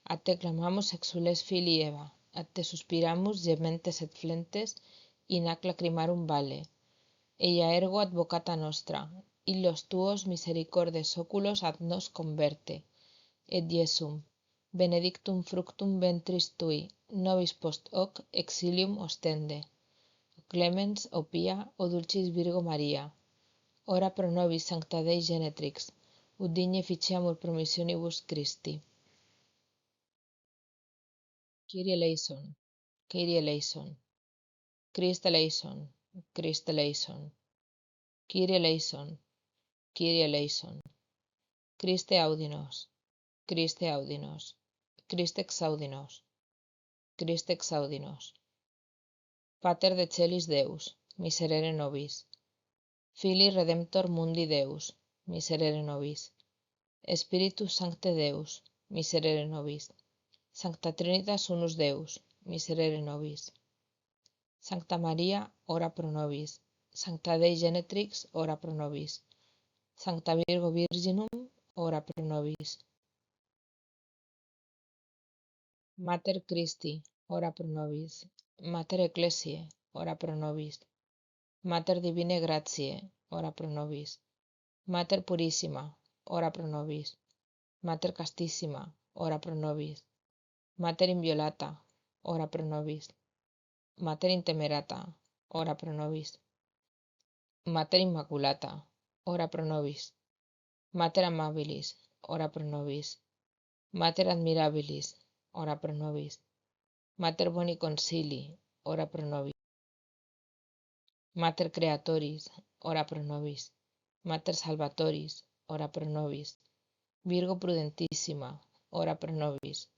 A te clamamus exules filii Eva, a te suspiramus gementes et flentes, in hac lacrimarum vale. Eia ergo advocata nostra, illos tuos misericordes oculos ad nos converte. Et Iesum, benedictum fructum ventris tui, nobis post hoc exilium ostende. O clemens, o pia, o dulcis Virgo Maria, ora pro nobis sancta Dei Genetrix, ut digne ficiamur promissionibus Christi. Kyrie eleison, Kyrie eleison, Christe eleison, Christe eleison, Kyrie eleison, Kyrie eleison, Christe audinos, Christe audinos, Christe exaudinos, Christe exaudinos. Pater de celis Deus, miserere nobis. Filii Redemptor mundi Deus, miserere nobis. Spiritus Sancte Deus, miserere nobis. Sancta Trinitas unus Deus, miserere nobis. Sancta Maria, ora pro nobis. Sancta Dei Genetrix, ora pro nobis. Sancta Virgo Virginum, ora pro nobis. Mater Christi, ora pro nobis. Mater Ecclesiae, ora pro nobis. Mater Divinae Gratiae, ora pro nobis. Mater Purissima, ora pro nobis. Mater Castissima, ora pro nobis. Mater inviolata, ora pro nobis. Mater intemerata, ora pro nobis. Mater immaculata, ora pro nobis. Mater amabilis, ora pro nobis. Mater admirabilis, ora pro nobis. Mater boni concili, ora pro nobis. Mater creatoris, ora pro nobis. Mater salvatoris, ora pro nobis. Virgo prudentissima, ora pro nobis.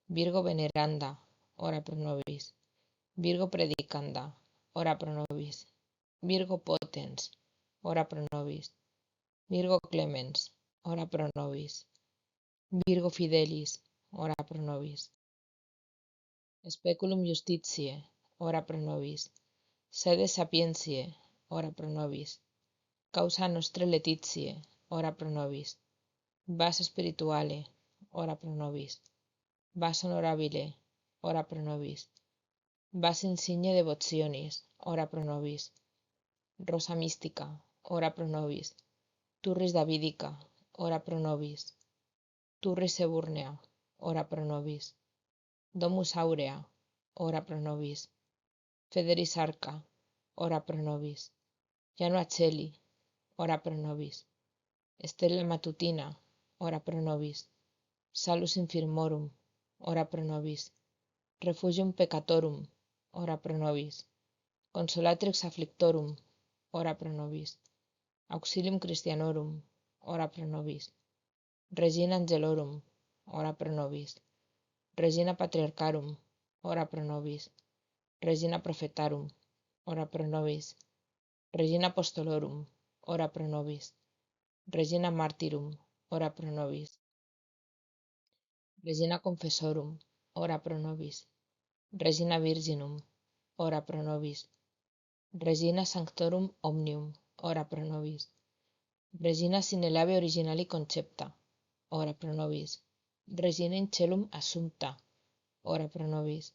Virgo veneranda, ora pro nobis. Virgo predicanda, ora pro nobis. Virgo potens, ora pro nobis. Virgo clemens, ora pro nobis. Virgo fidelis, ora pro nobis. Speculum justitiae, ora pro nobis. Sede sapientiae, ora pro nobis. Causa nostre laetitiae, ora pro nobis. Vas spirituale, ora pro nobis. Vas honorabile, ora pro nobis. Vas insigne devotionis, ora pro nobis. Rosa mystica, ora pro nobis. Turris Davidica, ora pro nobis. Turris Eburnea, ora pro nobis. Domus Aurea, ora pro nobis. Federis Arca, ora pro nobis. Janua Celi, ora pro nobis. Stella Matutina, ora pro nobis. Salus Infirmorum, ora pro nobis. Refugium Peccatorum, ora pro nobis. Consolatrix Afflictorum, ora pro nobis. Auxilium Christianorum, ora pro nobis. Regina Angelorum, ora pro nobis. Regina Patriarcharum, ora pro nobis. Regina Prophetarum, ora pro nobis. Regina Apostolorum, ora pro nobis. Regina Martyrum, ora pro nobis. Regina Confessorum, ora pro nobis. Regina Virginum, ora pro nobis. Regina Sanctorum Omnium, ora pro nobis. Regina sine labia originali concepta, ora pro nobis. Regina in celum assumpta, ora pro nobis.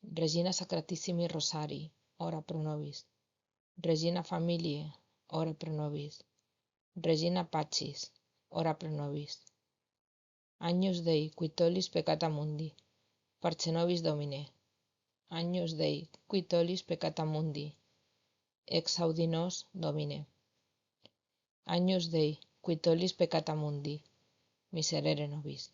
Regina Sacratissimi Rosari, ora pro nobis. Regina Familiae, ora pro nobis. Regina Pacis, ora pro nobis. Agnus Dei, qui tollis peccata mundi, parce nobis Domine. Agnus Dei, qui tollis peccata mundi, exaudi nos Domine. Agnus Dei, qui tollis peccata mundi, miserere nobis.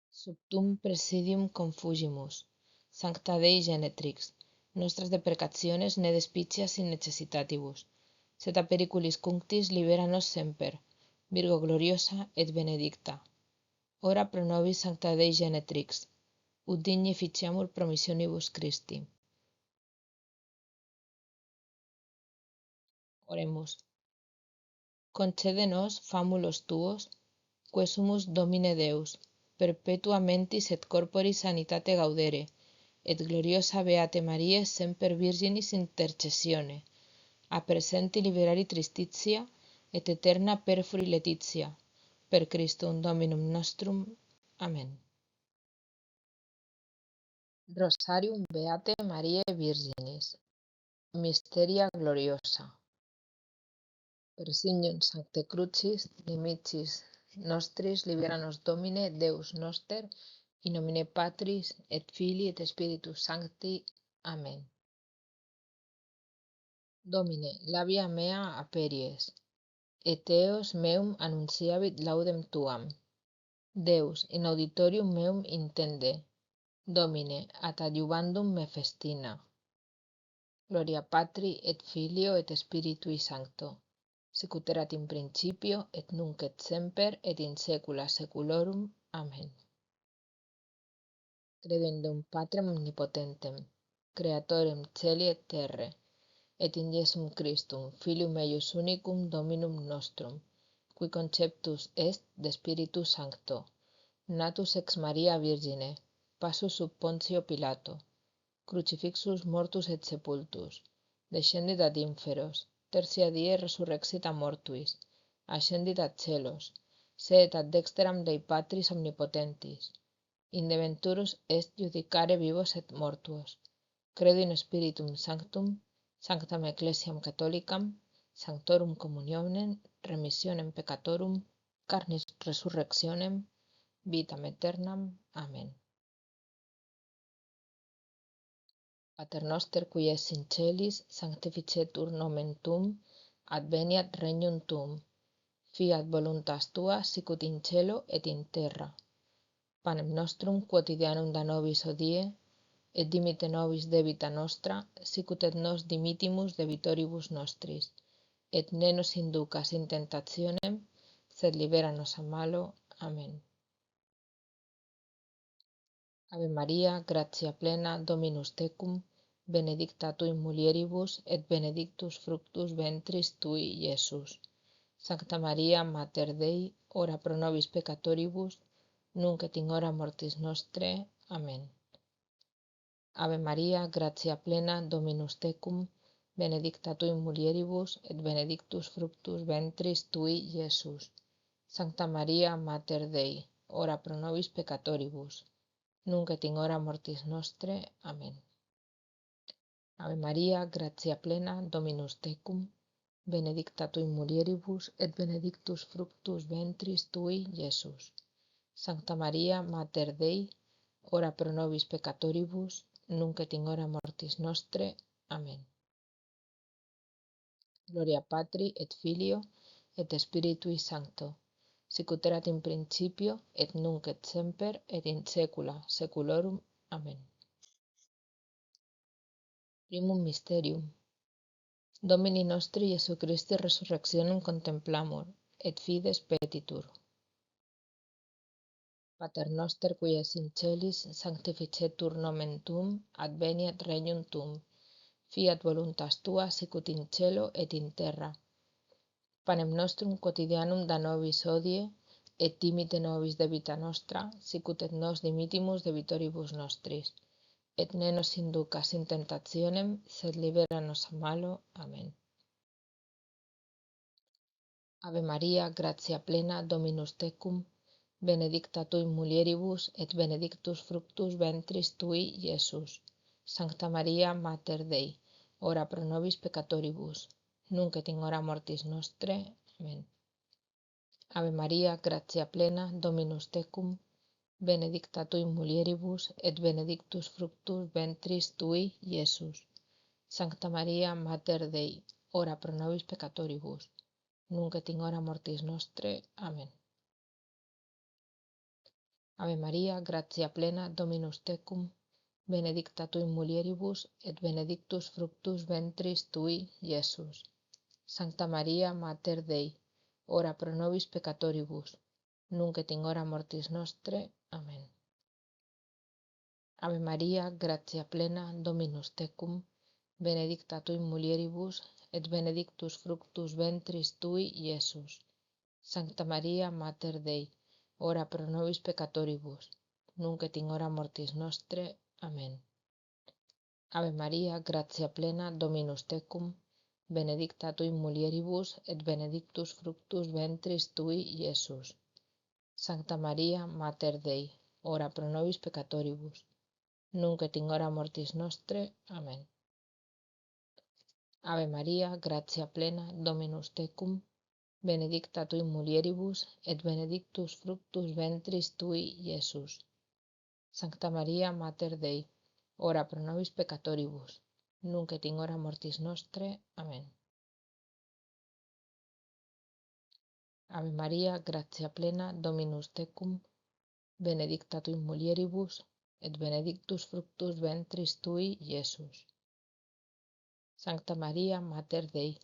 Subtum presidium confugimus, Sancta Dei Genetrix, nostras deprecationes ne despicias in necessitatibus, sed a periculis cunctis libera nos semper, Virgo gloriosa et benedicta. Ora pro nobis Sancta Dei Genetrix, ut digni ficiamur promissionibus Christi. Oremus. Concede nos, famulos tuos, que sumus Domine Deus, perpetua mentis et corporis sanitate gaudere, et gloriosa Beate Mariae semper Virginis intercessione, a presenti liberari tristitia et eterna perfuri laetitia, per Christum Dominum nostrum. Amen. Rosarium Beate Mariae Virginis. Mysteria gloriosa. Per signum Sancte Crucis, limicis nostris libera nos Domine Deus noster, in nomine Patris et Filii et Spiritus Sancti. Amen. Domine, labia mea aperies, et eos meum annunciavit laudem tuam. Deus, in auditorium meum intende. Domine, ad adjuvandum me festina. Gloria Patri et Filio et Spiritui Sancto, sicut erat in principio et nunc et semper et in saecula saeculorum. Amen. Credo in Deum Patrem omnipotentem, Creatorem celi et terrae, et in Iesum Christum, Filium eius unicum Dominum nostrum, qui conceptus est de Spiritu Sancto, natus ex Maria Virgine, passus sub Pontio Pilato, crucifixus mortus et sepultus, descendit ad inferos, tertia die resurrexit a mortuis, ascendit ad celos, sedet ad dexteram Dei Patris omnipotentis, inde venturus est judicare vivos et mortuos. Credo in Spiritum Sanctum, Sanctam Ecclesiam Catholicam, Sanctorum Communionem, remissionem peccatorum, carnis resurrectionem, vitam aeternam. Amen. Pater noster qui es in celis, sanctificetur nomen tuum, adveniat regnum tuum, fiat voluntas tua sicut in cielo et in terra. Panem nostrum quotidianum da nobis hodie, et dimite nobis debita nostra, sicut et nos dimitimus debitoribus nostris, et ne nos inducas in tentationem, sed libera nos a malo. Amen. Ave Maria, gratia plena, Dominus tecum, benedicta tui in mulieribus, et benedictus fructus ventris tui, Iesus. Sancta Maria, Mater Dei, ora pro nobis peccatoribus, nunc et in hora mortis nostre. Amen. Ave Maria, gratia plena, Dominus tecum, benedicta tui in mulieribus, et benedictus fructus ventris tui, Iesus. Sancta Maria, Mater Dei, ora pro nobis peccatoribus, nunc et in hora mortis nostre. Amen. Ave Maria, gratia plena, Dominus tecum, benedicta tui in mulieribus, et benedictus fructus ventris tui, Iesus. Sancta Maria, Mater Dei, ora pro nobis peccatoribus, nunc et in hora mortis nostre. Amen. Gloria Patri et Filio et Spiritui Sancto, sicut erat in principio et nunc et semper et in saecula saeculorum. Amen. Primum mysterium. Domini nostri Iesu Christi resurrectionem contemplamur, et fides petitur. Pater noster qui es in celis, sanctificetur nomen tuum, adveniat regnum tuum, fiat voluntas tua sicut in cielo et in terra. Panem nostrum quotidianum da nobis hodie, et dimite nobis debita nostra, sicut et nos dimitimus debitoribus nostris, et ne nos inducas in tentationem, sed libera nos a malo. Amen. Ave Maria, gratia plena, Dominus tecum, benedicta tui in mulieribus, et benedictus fructus ventris tui, Iesus. Sancta Maria, Mater Dei, ora pro nobis peccatoribus, nunc et in hora mortis nostre. Amen. Ave Maria, gratia plena, Dominus tecum, benedicta tui in mulieribus, et benedictus fructus ventris tui, Iesus. Sancta Maria, Mater Dei, ora pro nobis peccatoribus, nunc et in hora mortis nostre. Amen. Ave Maria, gratia plena, Dominus tecum, benedicta tui in mulieribus, et benedictus fructus ventris tui, Iesus. Sancta Maria, Mater Dei, ora pro nobis peccatoribus, nunc et in hora mortis nostre. Amen. Ave Maria, gratia plena, Dominus tecum, benedicta tui in mulieribus, et benedictus fructus ventris tui, Iesus. Sancta Maria, Mater Dei, ora pro nobis peccatoribus, nunc et in hora mortis nostre. Amen. Ave Maria, gratia plena, Dominus tecum, benedicta tui in mulieribus, et benedictus fructus ventris tui, Iesus. Sancta Maria, Mater Dei, ora pro nobis peccatoribus, nunc et in hora mortis nostre. Amen. Ave Maria, gratia plena, Dominus tecum, benedicta tui in mulieribus, et benedictus fructus ventris tui, Iesus. Sancta Maria, Mater Dei, ora pro nobis peccatoribus, nunc et in hora mortis nostre. Amen. Ave Maria, gratia plena, Dominus tecum, benedicta tui in mulieribus, et benedictus fructus ventris tui, Iesus. Sancta Maria, Mater Dei,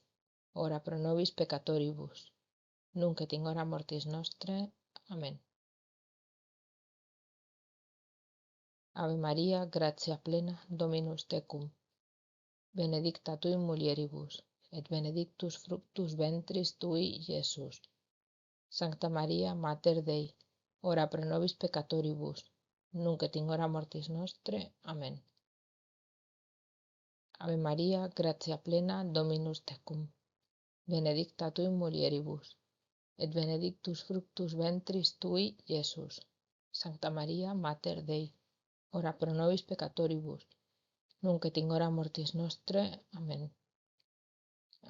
ora pro nobis peccatoribus, nunc et in hora mortis nostre. Amen. Ave Maria, gratia plena, Dominus tecum, benedicta tui in mulieribus, et benedictus fructus ventris tui, Iesus. Sancta Maria, Mater Dei, ora pro nobis peccatoribus, nunc et in hora mortis nostre. Amen. Ave Maria, gratia plena, Dominus tecum, benedicta tui in mulieribus, et benedictus fructus ventris tui, Iesus. Sancta Maria, Mater Dei, ora pro nobis peccatoribus, nunc et in hora mortis nostre. Amen.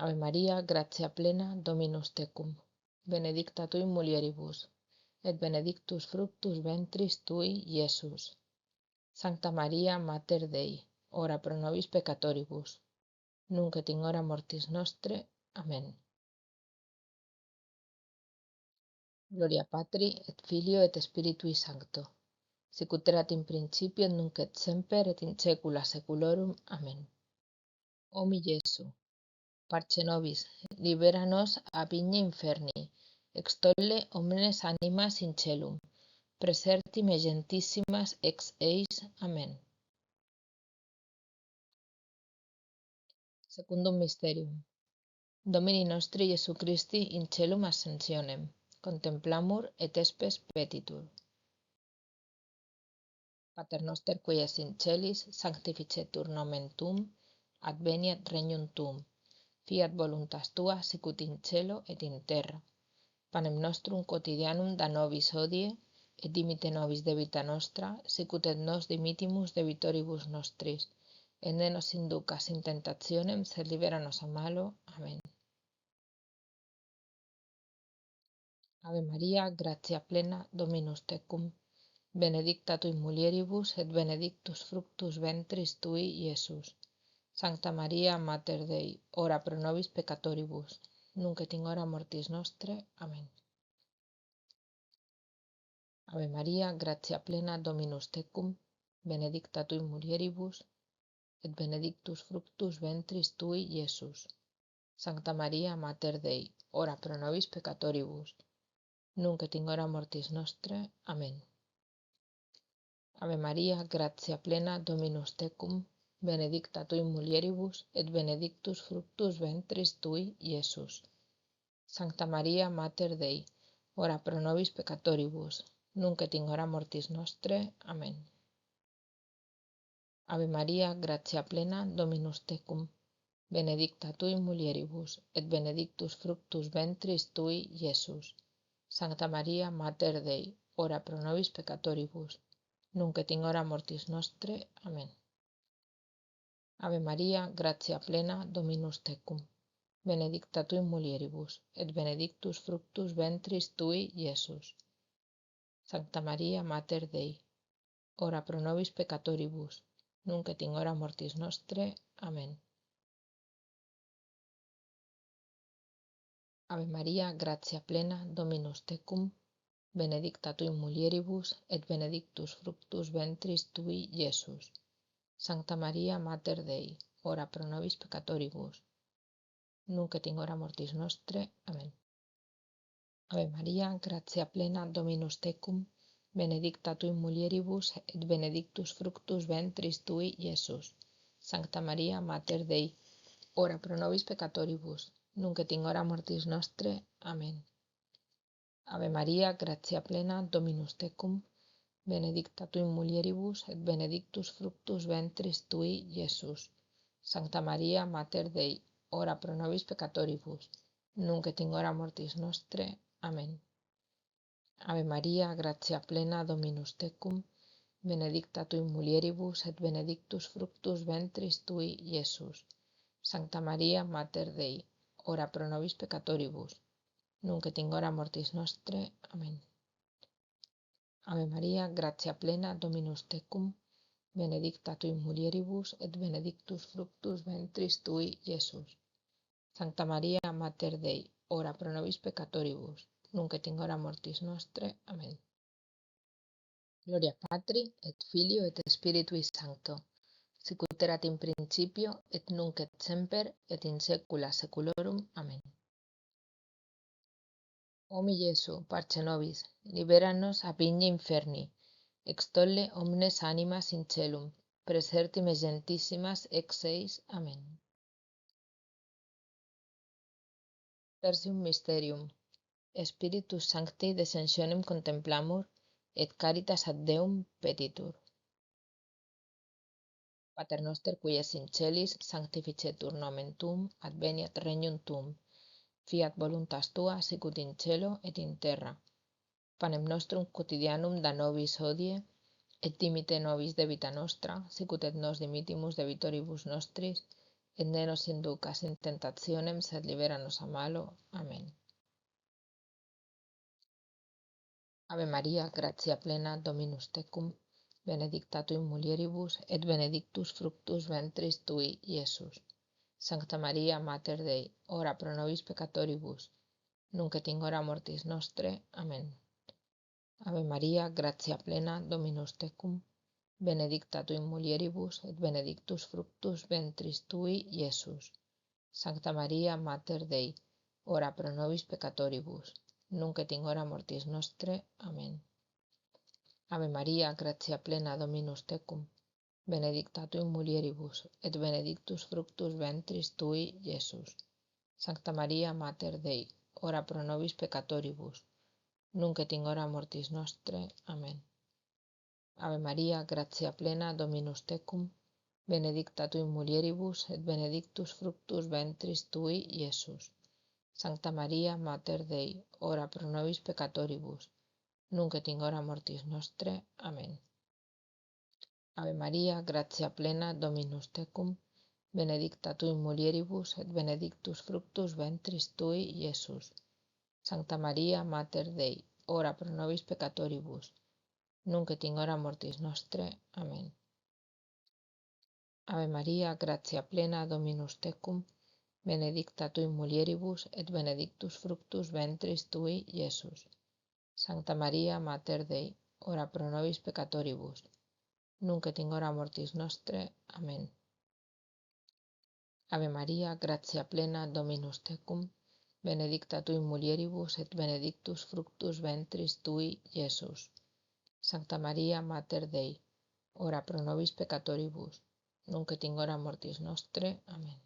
Ave Maria, gratia plena, Dominus tecum, benedicta tui in mulieribus, et benedictus fructus ventris tui, Iesus. Sancta Maria, Mater Dei, ora pro nobis peccatoribus, nunc et in hora mortis nostre. Amen. Gloria Patri, et Filio, et Spiritui Sancto, sicut erat in principio, et nunc et semper, et in saecula saeculorum. Amen. O mi Iesu, parce nobis, libera nos a vigna inferni, extolle omnes animas in celum, preserti me gentissimas ex eis. Amen. Secundum mysterium. Domini nostri Iesu Christi in celum ascensionem, contemplamur et espes petitur. Pater noster qui es in celis, sanctificetur nomen tuum, adveniat regnum tuum, fiat voluntas tua sicut in cielo et in terra. Panem nostrum quotidianum da nobis hodie, et dimite nobis debita nostra, sicut et nos dimitimus debitoribus nostris, et ne nos inducas in tentationem, sed libera nos a malo. Amen. Ave Maria, gratia plena, Dominus tecum, benedicta tui mulieribus, et benedictus fructus ventris tui, Iesus. Sancta Maria, Mater Dei, ora pro nobis peccatoribus, nunc et in hora mortis nostre. Amen. Ave Maria, gratia plena, Dominus tecum, benedicta tui mulieribus, et benedictus fructus ventris tui, Iesus. Sancta Maria, Mater Dei, ora pro nobis peccatoribus, nunc et in hora mortis nostre. Amen. Ave Maria, gratia plena, Dominus tecum, benedicta tui mulieribus, et benedictus fructus ventris tui, Iesus. Sancta Maria, Mater Dei, ora pro nobis peccatoribus, nunc et in hora mortis nostre. Amen. Ave Maria, gratia plena, Dominus tecum, benedicta tui mulieribus, et benedictus fructus ventris tui, Iesus. Sancta Maria, Mater Dei, ora pro nobis peccatoribus, nunc et in hora mortis nostre. Amen. Ave Maria, gratia plena, Dominus tecum, benedicta tui mulieribus, et benedictus fructus ventris tui, Iesus. Sancta Maria, Mater Dei, ora pro nobis peccatoribus, nunc et in hora mortis nostre. Amen. Ave Maria, gratia plena, Dominus tecum, benedicta tui mulieribus, et benedictus fructus ventris tui, Iesus. Sancta Maria, Mater Dei, ora pro nobis peccatoribus, nunc et in hora mortis nostre. Amen. Ave Maria, gratia plena, Dominus tecum, benedicta tui mulieribus, et benedictus fructus ventris tui, Iesus. Sancta Maria, Mater Dei, ora pro nobis peccatoribus, nunc et in hora mortis nostre. Amen. Ave Maria, gratia plena, Dominus tecum, benedicta tui mulieribus, et benedictus fructus ventris tui, Iesus. Sancta Maria, Mater Dei, ora pro nobis peccatoribus, nunc et in hora mortis nostre. Amen. Ave Maria, gratia plena, Dominus tecum, benedicta tui mulieribus, et benedictus fructus ventris tui, Iesus. Sancta Maria, Mater Dei, ora pro nobis peccatoribus, nunc et in hora mortis nostre. Amen. Ave Maria, gratia plena, Dominus tecum, benedicta tui mulieribus, et benedictus fructus ventris tui, Iesus. Sancta Maria, Mater Dei, ora pro nobis peccatoribus, nunc et in hora mortis nostre. Amen. Gloria Patri, et Filio, et Spiritui Sancto, sicut erat in principio, et nunc et semper, et in saecula saeculorum. Amen. O mi Iesu, parce nobis, libera nos a vigna inferni, extolle omnes animas in celum, preserti me gentissimas ex eis. Amen. Tertium mysterium. Spiritus Sancti descensionem contemplamur, et caritas ad Deum petitur. Pater noster qui es in celis, sanctificetur nomen tuum, adveniat regnum tuum, fiat voluntas tua sicut in cielo et in terra. Panem nostrum quotidianum da nobis hodie, et dimite nobis debita nostra, sicut et nos dimitimus debitoribus nostris, et ne nos inducas in tentationem, sed libera nos a malo. Amen. Ave Maria, gratia plena, Dominus tecum, benedicta tu in mulieribus, et benedictus fructus ventris tui, Iesus. Sancta Maria, Mater Dei, ora pro nobis peccatoribus, nunc et in hora mortis nostre. Amen. Ave Maria, gratia plena, Dominus tecum, benedicta tu in mulieribus, et benedictus fructus ventris tui, Iesus. Sancta Maria, Mater Dei, ora pro nobis peccatoribus, nunc et in hora mortis nostre. Amen. Ave Maria, gratia plena, Dominus tecum, benedicta tu in mulieribus, et benedictus fructus ventris tui, Iesus. Sancta Maria, Mater Dei, ora pro nobis peccatoribus, nunc et in hora mortis nostre. Amen. Ave Maria, gratia plena, Dominus tecum, benedicta tu in mulieribus, et benedictus fructus ventris tui, Iesus. Sancta Maria, Mater Dei, ora pro nobis peccatoribus, nunc et in hora mortis nostre. Amen. Ave Maria, gratia plena, Dominus tecum, benedicta tu in mulieribus, et benedictus fructus ventris tui, Iesus. Sancta Maria, Mater Dei, ora pro nobis peccatoribus, nunc et in hora mortis nostre. Amen. Ave Maria, gratia plena, Dominus tecum, benedicta tu in mulieribus, et benedictus fructus ventris tui, Iesus. Sancta Maria, Mater Dei, ora pro nobis peccatoribus, nunc et in hora mortis nostre. Amen. Ave Maria, gratia plena, Dominus tecum, benedicta tu in mulieribus, et benedictus fructus ventris tui, Iesus. Sancta Maria, Mater Dei, ora pro nobis peccatoribus, nunc et in hora mortis nostre. Amen.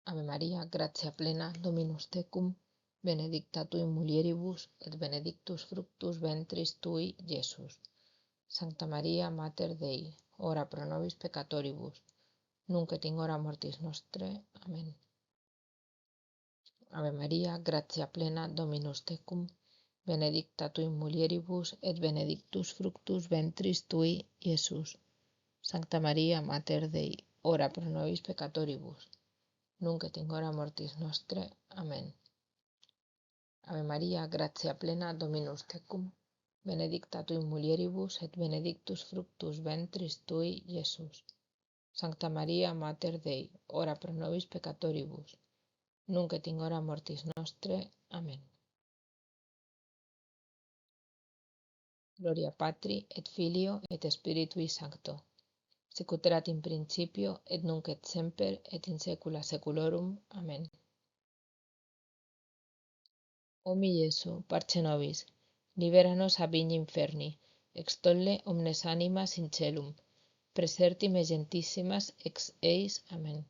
Ave Maria, gratia plena, Dominus tecum, benedicta tu in mulieribus, et benedictus fructus ventris tui, Iesus. Sancta Maria, Mater Dei, ora pro nobis peccatoribus, nunc et in hora mortis nostre. Amen. Ave Maria, gratia plena, Dominus tecum, benedicta tu in mulieribus, et benedictus fructus ventris tui, Iesus. Sancta Maria, Mater Dei, ora pro nobis peccatoribus, nunc et in hora mortis nostre. Amen. Ave Maria, gratia plena, Dominus tecum, benedicta tu in mulieribus, et benedictus fructus ventris tui, Iesus. Sancta Maria, Mater Dei, ora pro nobis peccatoribus, nunc et in hora mortis nostre. Amen. Gloria Patri, et Filio, et Spiritui Sancto, sicut erat in principio, et nunc et semper, et in saecula saeculorum. Amen. O mi Iesu, parce nobis, libera-nos ab igni inferni, extolle omnes animas in caelum, preserti me gentissimas ex eis. Amen.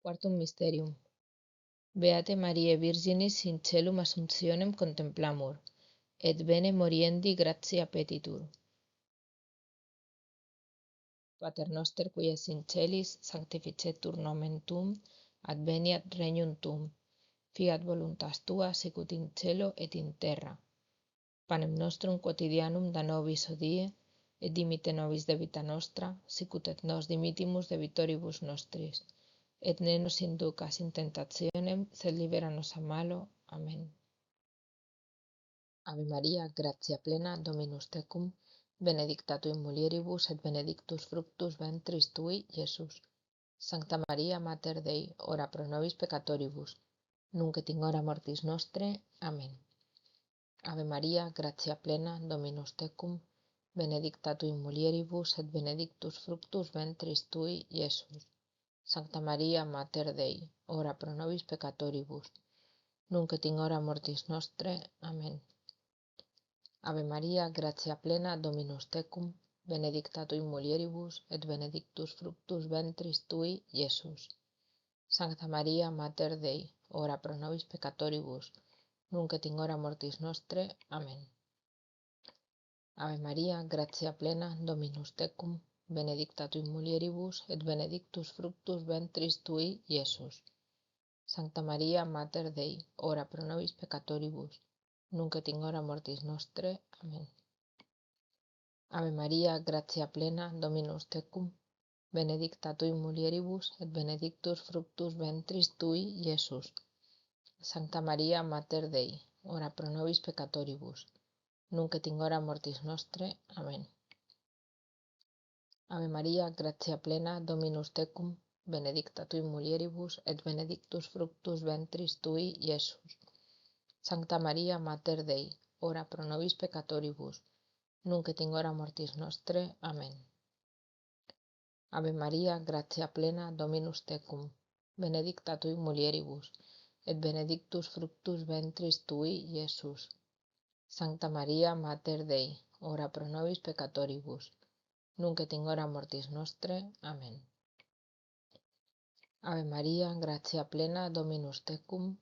Quartum mysterium. Beate Mariae Virginis in caelum assumptionem contemplamur, et bene moriendi gratia petitur. Pater noster qui es in caelis, sanctificetur nomen tuum, adveniat regnum tuum, fiat voluntas tua sicut in cielo et in terra. Panem nostrum quotidianum da nobis hodie, et dimite nobis debita nostra, sicut et nos dimittimus debitoribus nostris, et ne nos inducas in tentationem, sed libera nos a malo. Amen. Ave Maria, gratia plena, Dominus tecum, benedicta tu in mulieribus, et benedictus fructus ventris tui, Iesus. Sancta Maria, Mater Dei, ora pro nobis peccatoribus, nunc et in hora mortis nostre. Amen. Ave Maria, gratia plena, Dominus tecum, benedicta tu in mulieribus, et benedictus fructus ventris tui, Iesus. Sancta Maria, Mater Dei, ora pro nobis peccatoribus, nunc et in hora mortis nostre. Amen. Ave Maria, gratia plena, Dominus tecum, benedicta tu in mulieribus, et benedictus fructus ventris tui, Iesus. Sancta Maria, Mater Dei, ora pro nobis peccatoribus, nunc et in hora mortis nostre. Amen. Ave Maria, gratia plena, Dominus tecum, benedicta tu in mulieribus, et benedictus fructus ventris tui, Iesus. Sancta Maria, Mater Dei, ora pro nobis peccatoribus, nunc et in hora mortis nostre. Amen. Ave Maria, gratia plena, Dominus tecum, benedicta tu in mulieribus, et benedictus fructus ventris tui, Iesus. Sancta Maria Mater Dei, ora pro nobis peccatoribus, nunc et in hora mortis nostre. Amen. Ave Maria, gratia plena, Dominus tecum, benedicta tui mulieribus, et benedictus fructus ventris tui, Iesus. Sancta Maria Mater Dei, ora pro nobis peccatoribus, nunc et in hora mortis nostre. Amen. Ave Maria, gratia plena, Dominus tecum, benedicta tui mulieribus, et benedictus fructus ventris tui, Iesus. Sancta Maria Mater Dei, ora pro nobis peccatoribus, nunc et in hora mortis nostre. Amen. Ave Maria, gratia plena, Dominus tecum,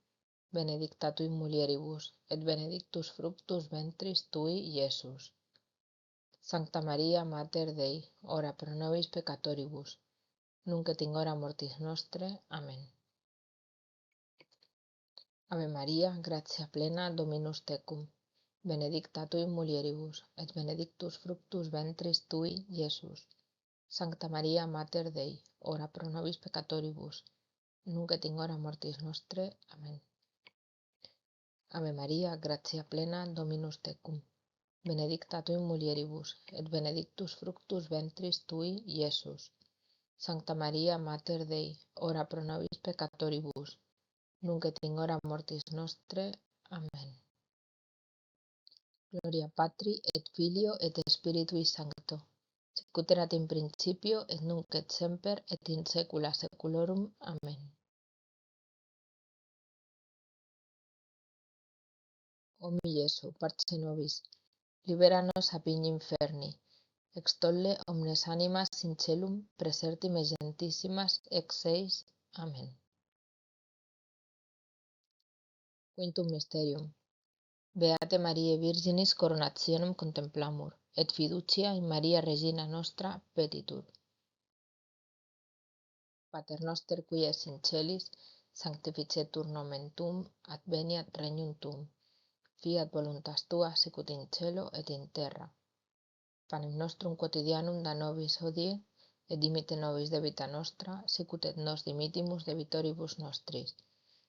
benedicta tui mulieribus, et benedictus fructus ventris tui, Iesus. Sancta Maria Mater Dei, ora pro nobis peccatoribus, nunc et in hora mortis nostre. Amen. Ave Maria, gratia plena, Dominus tecum, benedicta tui mulieribus, et benedictus fructus ventris tui, Iesus. Sancta Maria Mater Dei, ora pro nobis peccatoribus, nunc et in hora mortis nostre. Amen. Ave Maria, gratia plena, Dominus tecum, benedicta tui mulieribus, et benedictus fructus ventris tui, Iesus. Sancta Maria Mater Dei, ora pro nobis peccatoribus, nunc et in hora mortis nostre. Amen. Gloria Patri et Filio et Spiritui Sancto, sic ut erat in principio et nunc et semper et in saecula saeculorum. Amen. O mi Iesu, parce nobis, libera nos ab igni inferni, extolle omnes animas in caelum, praesertim gentissimas ex eis. Amen. Quintum mysterium. Beate Mariae Virginis coronationem contemplamur, et fiducia in Maria Regina nostra petitur. Pater noster qui es in celis, sanctificetur nomen tuum, adveniat regnum tuum. Fiat voluntas tua sicut in cielo et in terra. Panem nostrum quotidianum da nobis hodie, et dimite nobis debita nostra, sicut et nos dimittimus debitoribus nostris.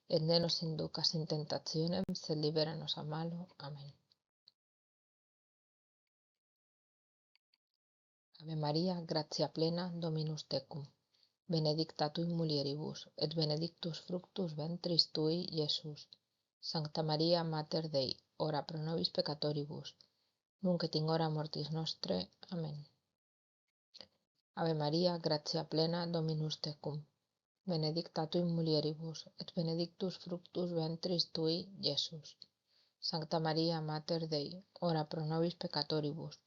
Et ne nos inducas in tentationem, sed libera nos a malo. Amen. Ave Maria, gratia plena, Dominus tecum, benedicta tui mulieribus, et benedictus fructus ventris tui, Iesus. Sancta Maria Mater Dei, ora pro nobis peccatoribus, nunc et in hora mortis nostre. Amen. Ave Maria, gratia plena, Dominus tecum, benedicta tui mulieribus, et benedictus fructus ventris tui, Iesus. Sancta Maria Mater Dei, ora pro nobis peccatoribus,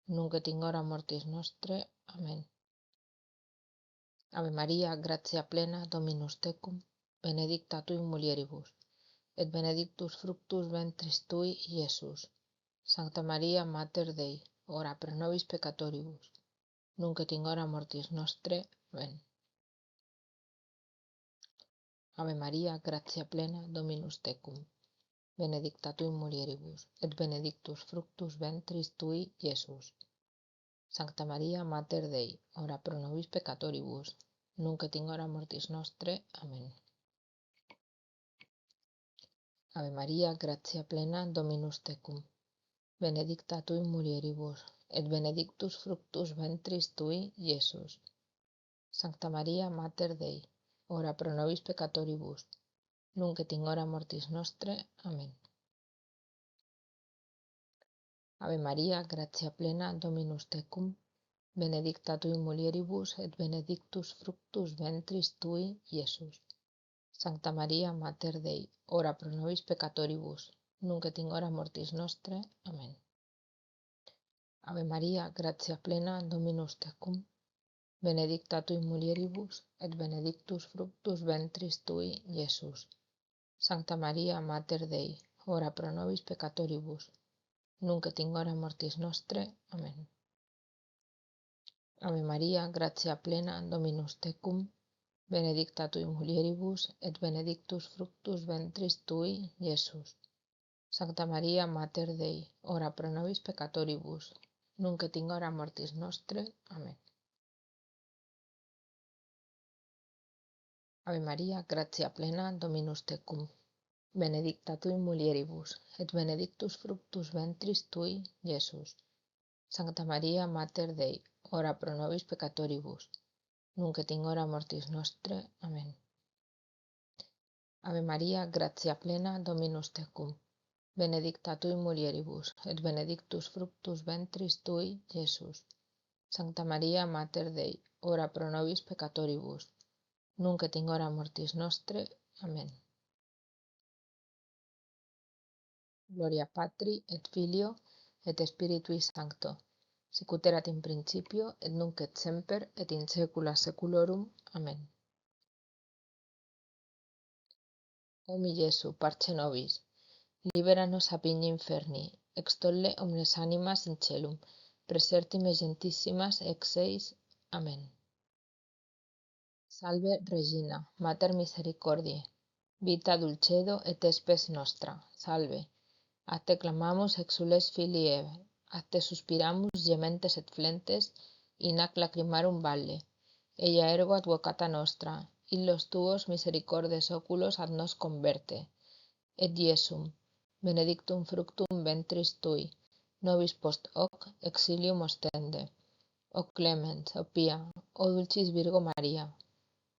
nunc et in hora mortis nostre. Amen. Ave Maria, gratia plena, Dominus tecum, benedicta tui mulieribus, et benedictus fructus ventris tui, Iesus. Sancta Maria Mater Dei, ora pro nobis peccatoribus, nunc et in hora mortis nostre. Amen. Ave Maria, gratia plena, Dominus tecum, benedicta tui mulieribus, et benedictus fructus ventris tui, Iesus. Sancta Maria Mater Dei, ora pro nobis peccatoribus, nunc et in hora mortis nostre. Amen. Ave Maria, gratia plena, Dominus tecum, benedicta tui mulieribus, et benedictus fructus ventris tui, Iesus. Sancta Maria Mater Dei, ora pro nobis peccatoribus, nunc et in hora mortis nostre. Amen. Ave Maria, gratia plena, Dominus tecum, benedicta tui mulieribus, et benedictus fructus ventris tui, Iesus. Sancta Maria Mater Dei, ora pro nobis peccatoribus, nunc et in hora mortis nostre. Amen. Ave Maria, gratia plena, Dominus tecum, benedicta tui mulieribus, et benedictus fructus ventris tui, Iesus. Sancta Maria Mater Dei, ora pro nobis peccatoribus, nunc et in hora mortis nostre. Amen. Ave Maria, gratia plena, Dominus tecum, benedicta tui mulieribus, et benedictus fructus ventris tui, Iesus. Sancta Maria Mater Dei, ora pro nobis peccatoribus, nunc et in hora mortis nostre. Amen. Ave Maria, gratia plena, Dominus tecum, benedicta tu in mulieribus, et benedictus fructus ventris tui, Iesus. Sancta Maria, Mater Dei, ora pro nobis peccatoribus, nunc et in hora mortis nostre. Amen. Ave Maria, gratia plena, Dominus tecum, benedicta tu in mulieribus, et benedictus fructus ventris tui, Iesus. Sancta Maria, Mater Dei, ora pro nobis peccatoribus, nunc et in hora mortis nostre. Amen. Gloria Patri, et Filio, et Spiritui Sancto, sicut erat in principio, et nunc et semper, et in saecula saeculorum. Amen. O mi Iesu, parce nobis, libera nos a pigni inferni, extolle omnes animas in celum, presertime gentissimas ex eis. Amen. Salve Regina, Mater misericordiae, vita dulcedo et spes nostra. Salve. A te clamamus exules filii Eve, a te suspiramus gementes et flentes, in ac lacrimarum valle. Ella ergo advocata nostra, illos tuos misericordes oculos ad nos converte. Et Iesum, benedictum fructum ventris tui, nobis post hoc exilium ostende. O clemens, o pia, o dulcis Virgo Maria,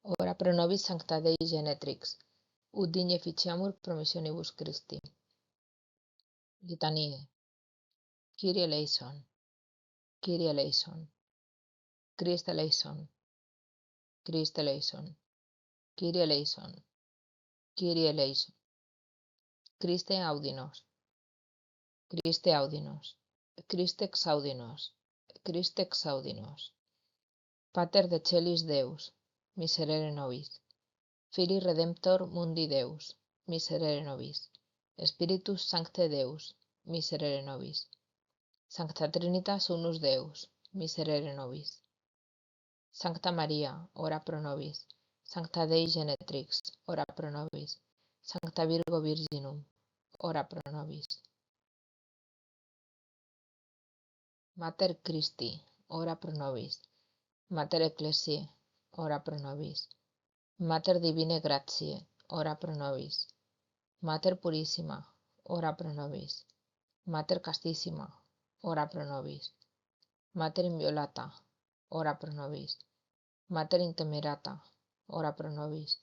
ora pro nobis sancta Dei genetrix, ut digne ficiamur promissionibus Christi. Litanie. Kyrie eleison, Kyrie eleison, Christe eleison, Christe eleison, Kyrie eleison, Kyrie eleison, Christe audinos, Christe audinos, Christe exaudinos, Christe exaudinos. Pater de celis Deus, miserere nobis. Filii Redemptor mundi Deus, miserere nobis. Spiritus Sancte Deus, miserere nobis. Sancta Trinitas unus Deus, miserere nobis. Sancta Maria, ora pro nobis. Sancta Dei genetrix, ora pro nobis. Sancta Virgo Virginum, ora pro nobis. Mater Christi, ora pro nobis. Mater Ecclesiae, ora pro nobis. Mater Divinae Gratiae, ora pro nobis. Mater Purissima, ora pro nobis. Mater Castissima, ora pro nobis. Mater Inviolata, ora pro nobis. Mater Intemerata, ora pro nobis.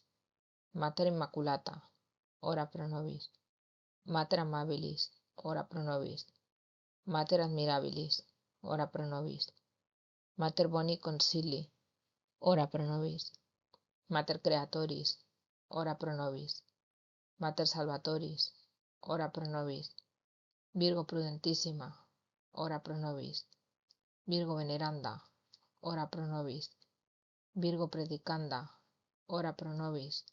Mater Immaculata, ora pro nobis. Mater Amabilis, ora pro nobis. Mater Admirabilis, ora pro nobis. Mater Boni Consilii, ora pro nobis. Mater Creatoris, ora pro nobis. Mater Salvatoris, ora pro nobis. Virgo Prudentissima, ora pro nobis. Virgo Veneranda, ora pro nobis. Virgo Predicanda, ora pro nobis.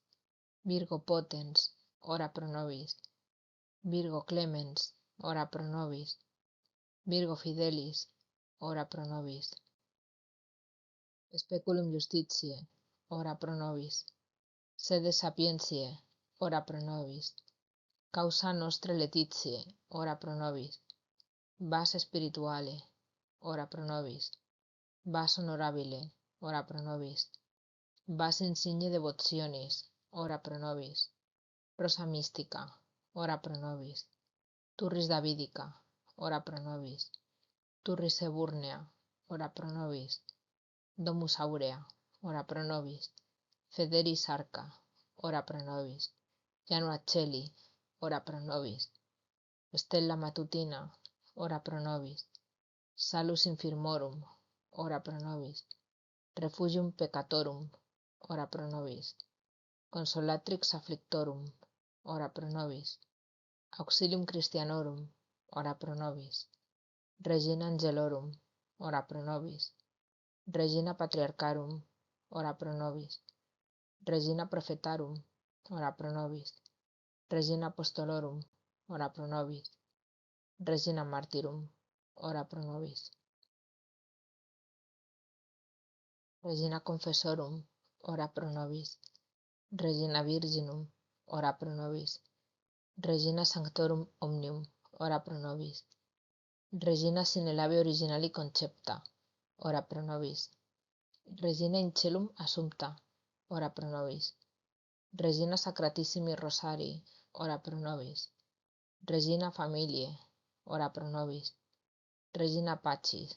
Virgo Potens, ora pro nobis. Virgo Clemens, ora pro nobis. Virgo Fidelis, ora pro nobis. Speculum Justitiae, ora pro nobis. Sede Sapientiae, ora pro nobis. Causa nostre Laetitiae, ora pro nobis. Vas Spirituale, ora pro nobis. Vas Honorabile, ora pro nobis. Vas Insigne Devotionis, ora pro nobis. Rosa Mystica, ora pro nobis. Turris Davidica, ora pro nobis. Turris Eburnea, ora pro nobis. Domus Aurea, ora pro nobis. Federis Arca, ora pro nobis. Janua Celi, ora pro nobis. Stella Matutina, ora pro nobis. Salus Infirmorum, ora pro nobis. Refugium Peccatorum, ora pro nobis. Consolatrix Afflictorum, ora pro nobis. Auxilium Christianorum, ora pro nobis. Regina Angelorum, ora pro nobis. Regina Patriarcharum, ora pro nobis. Regina Prophetarum, ora pro nobis. Regina Apostolorum, ora pro nobis. Regina Martyrum, ora pro nobis. Regina Confessorum, ora pro nobis. Regina Virginum, ora pro nobis. Regina Sanctorum Omnium, ora pro nobis. Regina sine labia originali concepta, ora pro nobis. Regina in celum assumpta, ora pro nobis. Regina Sacratissimi Rosarii, ora pro nobis. Regina Familiae, ora pro nobis. Regina Pacis,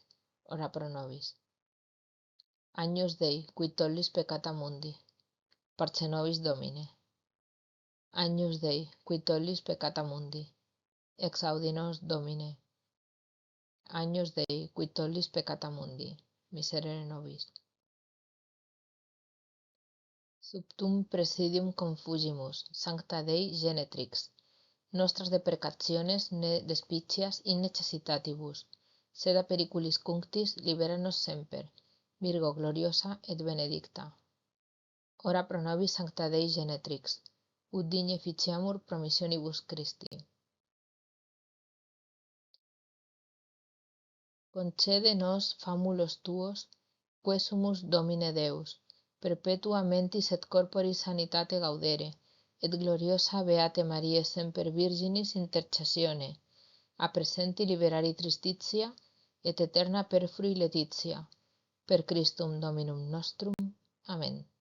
ora pro nobis. Agnus Dei, qui tollis peccata mundi, parce nobis Domine. Agnus Dei, qui tollis peccata mundi, exaudi nos Domine. Agnus Dei, qui tollis peccata mundi, miserere nobis. Subtum presidium confugimus, sancta Dei genetrix, nostras deprecationes ne despicias in necessitatibus, sed a periculis cunctis libera nos semper, Virgo gloriosa et benedicta. Ora pro nobis sancta Dei genetrix, ut digne ficiamur promissionibus Christi. Concede nos famulos tuos, quesumus Domine Deus, perpetua mentis et corporis sanitate gaudere, et gloriosa Beate Mariae semper Virginis intercessione, a presenti liberari tristitia, et eterna perfrui letitia, per Christum Dominum nostrum. Amen.